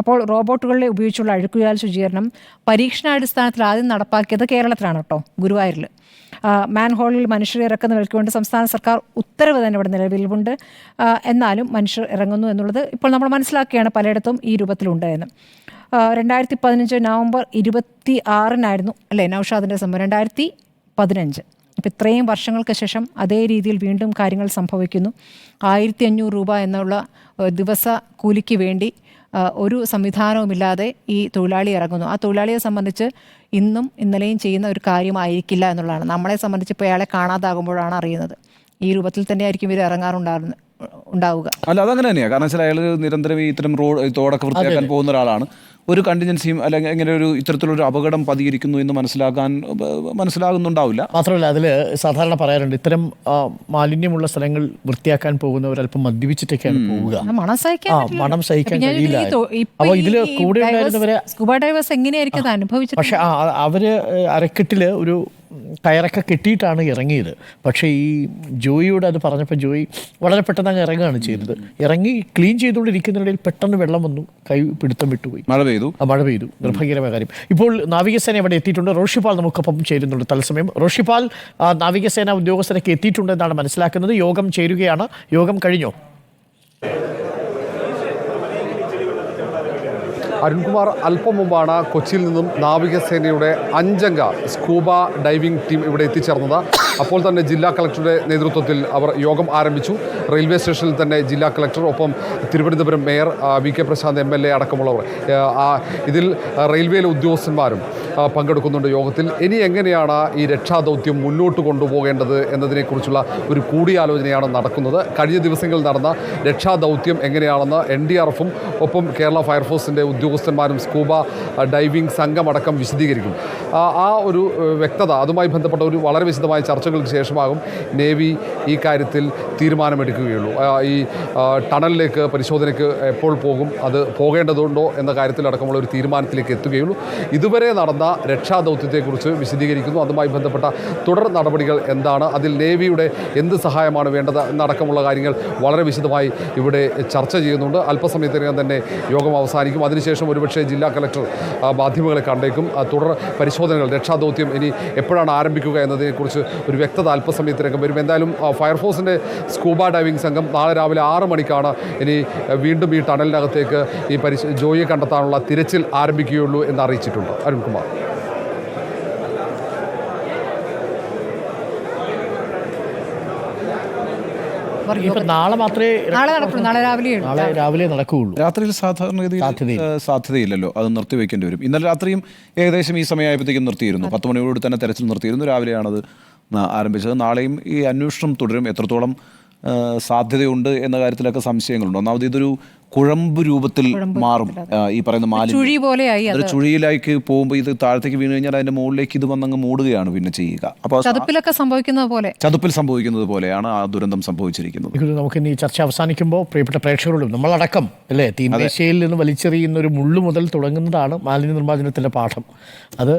അപ്പോൾ റോബോട്ടുകളെ ഉപയോഗിച്ചുള്ള അഴുക്കുചാൽ ശുചീകരണം പരീക്ഷണാടിസ്ഥാനത്തിൽ ആദ്യം നടപ്പാക്കിയത് കേരളത്തിലാണ് കേട്ടോ, ഗുരുവായൂരിൽ. മാൻഹോളിൽ മനുഷ്യരെ ഇറക്കുന്നവർക്ക് വേണ്ടി സംസ്ഥാന സർക്കാർ ഉത്തരവ് തന്നെ ഇവിടെ നിലവിലുണ്ട്. എന്നാലും മനുഷ്യർ ഇറങ്ങുന്നു എന്നുള്ളത് ഇപ്പോൾ നമ്മൾ മനസ്സിലാക്കുകയാണ്, പലയിടത്തും ഈ രൂപത്തിലുണ്ട് എന്ന്. 2015 നവംബർ 26 അല്ലേ നൗഷാദിൻ്റെ സംഭവം? 2015 അപ്പോൾ ഇത്രയും വർഷങ്ങൾക്ക് ശേഷം അതേ രീതിയിൽ വീണ്ടും കാര്യങ്ങൾ സംഭവിക്കുന്നു. 1500 രൂപ എന്നുള്ള ദിവസ കൂലിക്ക് വേണ്ടി ഒരു സംവിധാനവുമില്ലാതെ ഈ തൊഴിലാളി ഇറങ്ങുന്നു. ആ തൊഴിലാളിയെ സംബന്ധിച്ച് ഇന്നും ഇന്നലെയും ചെയ്യുന്ന ഒരു കാര്യമായിരിക്കില്ല എന്നുള്ളതാണ്. നമ്മളെ സംബന്ധിച്ച് ഇപ്പോൾ അയാളെ കാണാതാകുമ്പോഴാണ് അറിയുന്നത്. ഈ രൂപത്തിൽ തന്നെ ആയിരിക്കും ഇവർ ഉണ്ടാവുക. അല്ല, അതങ്ങനെ തന്നെയാണ്. കാരണം വെച്ചാൽ അയാൾ നിരന്തരം ഇത്തരം തോടൊക്കെ വൃത്തിയാക്കാൻ പോകുന്ന ഒരാളാണ്. ഒരു കണ്ടിജൻസിയും അല്ലെങ്കിൽ ഇങ്ങനെ ഇത്തരത്തിലൊരു അപകടം പതിയിരിക്കുന്നു എന്ന് മനസ്സിലാകുന്നുണ്ടാവില്ല. മാത്രമല്ല, അതിൽ സാധാരണ പറയാറുണ്ട്, ഇത്തരം മാലിന്യമുള്ള സ്ഥലങ്ങൾ വൃത്തിയാക്കാൻ പോകുന്നവർ അല്പം മദ്യപിച്ചിട്ടൊക്കെയാണ് പോവുക. മണം സഹിക്കാൻ കഴിയില്ല. അപ്പോൾ ഇതിൽ കൂടെ ഉണ്ടായിരുന്നവരെ സ്കൂബ ഡൈവേഴ്സ് എങ്ങനെയായിരിക്കും അനുഭവിച്ചത്? പക്ഷെ അവര് അരക്കെട്ടിൽ ഒരു കയറൊക്കെ കെട്ടിയിട്ടാണ് ഇറങ്ങിയത്. പക്ഷേ ഈ ജോയിയോട് അത് പറഞ്ഞപ്പോൾ ജോയി വളരെ പെട്ടെന്ന് അങ്ങ് ഇറങ്ങുകയാണ് ചെയ്തത്. ഇറങ്ങി ക്ലീൻ ചെയ്തുകൊണ്ടിരിക്കുന്നതിനിടയിൽ പെട്ടെന്ന് വെള്ളം വന്നു, കൈ പിടുത്തം വിട്ടുപോയി, മഴ പെയ്തു. നിർഭാഗ്യകരമായ കാര്യം. ഇപ്പോൾ നാവികസേന ഇവിടെ എത്തിയിട്ടുണ്ട്. റോഷിപാൽ നമുക്കൊപ്പം ചേരുന്നുണ്ട് തത്സമയം. റോഷിപാൽ, നാവികസേന ഉദ്യോഗസ്ഥരൊക്കെ എത്തിയിട്ടുണ്ടെന്നാണ് മനസ്സിലാക്കുന്നത്. യോഗം ചേരുകയാണ്. യോഗം കഴിഞ്ഞോ? അരുൺകുമാർ, അല്പം മുമ്പാണ് കൊച്ചിയിൽ നിന്നും നാവികസേനയുടെ 5 അംഗ സ്കൂബ ഡൈവിംഗ് ടീം ഇവിടെ എത്തിച്ചേർന്നത്. അപ്പോൾ തന്നെ ജില്ലാ കളക്ടറുടെ നേതൃത്വത്തിൽ അവർ യോഗം ആരംഭിച്ചു. റെയിൽവേ സ്റ്റേഷനിൽ തന്നെ ജില്ലാ കളക്ടർ, ഒപ്പം Thiruvananthapuram mayor VK Prashanth MLA അടക്കമുള്ളവർ, ഇതിൽ റെയിൽവേയിലെ ഉദ്യോഗസ്ഥന്മാരും പങ്കെടുക്കുന്നുണ്ട് യോഗത്തിൽ. ഇനി എങ്ങനെയാണ് ഈ രക്ഷാദൗത്യം മുന്നോട്ട് കൊണ്ടുപോകേണ്ടത് എന്നതിനെക്കുറിച്ചുള്ള ഒരു കൂടിയാലോചനയാണ് നടക്കുന്നത്. കഴിഞ്ഞ ദിവസങ്ങളിൽ നടന്ന രക്ഷാദൗത്യം എങ്ങനെയാണെന്ന് NDRFും ഒപ്പം കേരള ഫയർഫോഴ്സിൻ്റെ ഉദ്യോഗസ്ഥന്മാരും സ്കൂബ ഡൈവിംഗ് സംഘമടക്കം വിശദീകരിക്കും. ആ ഒരു വ്യക്തത, അതുമായി ബന്ധപ്പെട്ട ഒരു വളരെ വിശദമായ ചർച്ചകൾക്ക് ശേഷമാകും നേവി ഈ കാര്യത്തിൽ തീരുമാനമെടുക്കുകയുള്ളൂ. ഈ ടണലിലേക്ക് പരിശോധനയ്ക്ക് എപ്പോൾ പോകും, അത് പോകേണ്ടതുണ്ടോ എന്ന കാര്യത്തിലടക്കമുള്ള ഒരു തീരുമാനത്തിലേക്ക് എത്തുകയുള്ളൂ. ഇതുവരെ നടന്ന രക്ഷാദൗത്യത്തെക്കുറിച്ച് വിശദീകരിക്കുന്നു. അതുമായി ബന്ധപ്പെട്ട തുടർ നടപടികൾ എന്താണ്, അതിൽ നേവിയുടെ എന്ത് സഹായമാണ് വേണ്ടത് എന്നടക്കമുള്ള കാര്യങ്ങൾ വളരെ വിശദമായി ഇവിടെ ചർച്ച ചെയ്യുന്നുണ്ട്. അല്പസമയത്തിനകം തന്നെ യോഗം അവസാനിക്കും. അതിനുശേഷം ഒരുപക്ഷെ ജില്ലാ കളക്ടർ മാധ്യമങ്ങളെ കണ്ടേക്കും. തുടർ പരിശോധനകൾ, രക്ഷാദൗത്യം ഇനി എപ്പോഴാണ് ആരംഭിക്കുക എന്നതിനെക്കുറിച്ച് ഒരു വ്യക്തത അല്പസമയത്തിനകം വരും. എന്തായാലും ഫയർഫോഴ്സിൻ്റെ സ്കൂബ ഡൈവിംഗ് സംഘം നാളെ രാവിലെ 6 മണിക്കാണ് ഇനി വീണ്ടും ഈ ടണലിനകത്തേക്ക് ഈ ജോയിയെ കണ്ടെത്താനുള്ള തിരച്ചിൽ ആരംഭിക്കുകയുള്ളൂ എന്ന് അറിയിച്ചിട്ടുണ്ട്. അരുൺകുമാർ. നാളെ മാത്രമേ നാളെ രാവിലെ നടക്കുകയുള്ളൂ. രാത്രിയിൽ സാധാരണഗതിയിൽ സാധ്യതയില്ലല്ലോ, അത് നിർത്തിവെക്കേണ്ടി വരും. ഇന്നലെ രാത്രിയും ഏകദേശം ഈ സമയമായപ്പോഴത്തേക്കും നിർത്തിയിരുന്നു. 10 മണിയോട് തന്നെ തെരച്ചിൽ നിർത്തിയിരുന്നു. രാവിലെയാണത് ആരംഭിച്ചത്. നാളെയും ഈ അന്വേഷണം തുടരും. എത്രത്തോളം സാധ്യതയുണ്ട് എന്ന കാര്യത്തിലൊക്കെ സംശയങ്ങളുണ്ട്. ഒന്നാമത് ഇതൊരു കുഴമ്പ് രൂപത്തിൽ മാറും. ഈ പറയുന്ന മാലിന്യം ഒരു ചുഴിയിലേക്ക് പോകുമ്പോൾ ഇത് താഴത്തേക്ക് വീണ് കഴിഞ്ഞാൽ അതിന്റെ മുകളിലേക്ക് ഇത് വന്നങ്ങ് മൂടുകയാണ് പിന്നെ ചെയ്യുക. അപ്പോൾ ചതുപ്പിൽ സംഭവിക്കുന്നത് പോലെയാണ് ആ ദുരന്തം സംഭവിച്ചിരിക്കുന്നത്. നമുക്ക് ഇനി ചർച്ച അവസാനിക്കുമ്പോൾ പ്രിയപ്പെട്ട പ്രേക്ഷകരോടും നമ്മളടക്കം അല്ലേ, തീൻമേശയിൽ നിന്ന് വലിച്ചെറിയുന്ന ഒരു മുള്ളു മുതൽ തുടങ്ങുന്നതാണ് മാലിന്യ നിർമ്മാർജ്ജനത്തിൻ്റെ പാഠം. അത്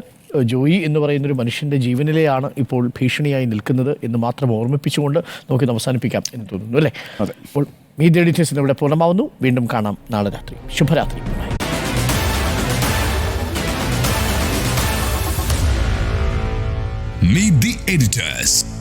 ജോയി എന്ന് പറയുന്നൊരു മനുഷ്യൻ്റെ ജീവനിലെയാണ് ഇപ്പോൾ ഭീഷണിയായി നിൽക്കുന്നത് എന്ന് മാത്രം ഓർമ്മിപ്പിച്ചുകൊണ്ട് നമുക്കിത് അവസാനിപ്പിക്കാം എന്ന് തോന്നുന്നു അല്ലേ? അതെ. അപ്പോൾ മീഡിയ എഡിറ്റേഴ്സിന് ഇവിടെ പൂർണ്ണമാവുന്നു. വീണ്ടും കാണാം നാളെ രാത്രി. ശുഭരാത്രി. Meet the editors.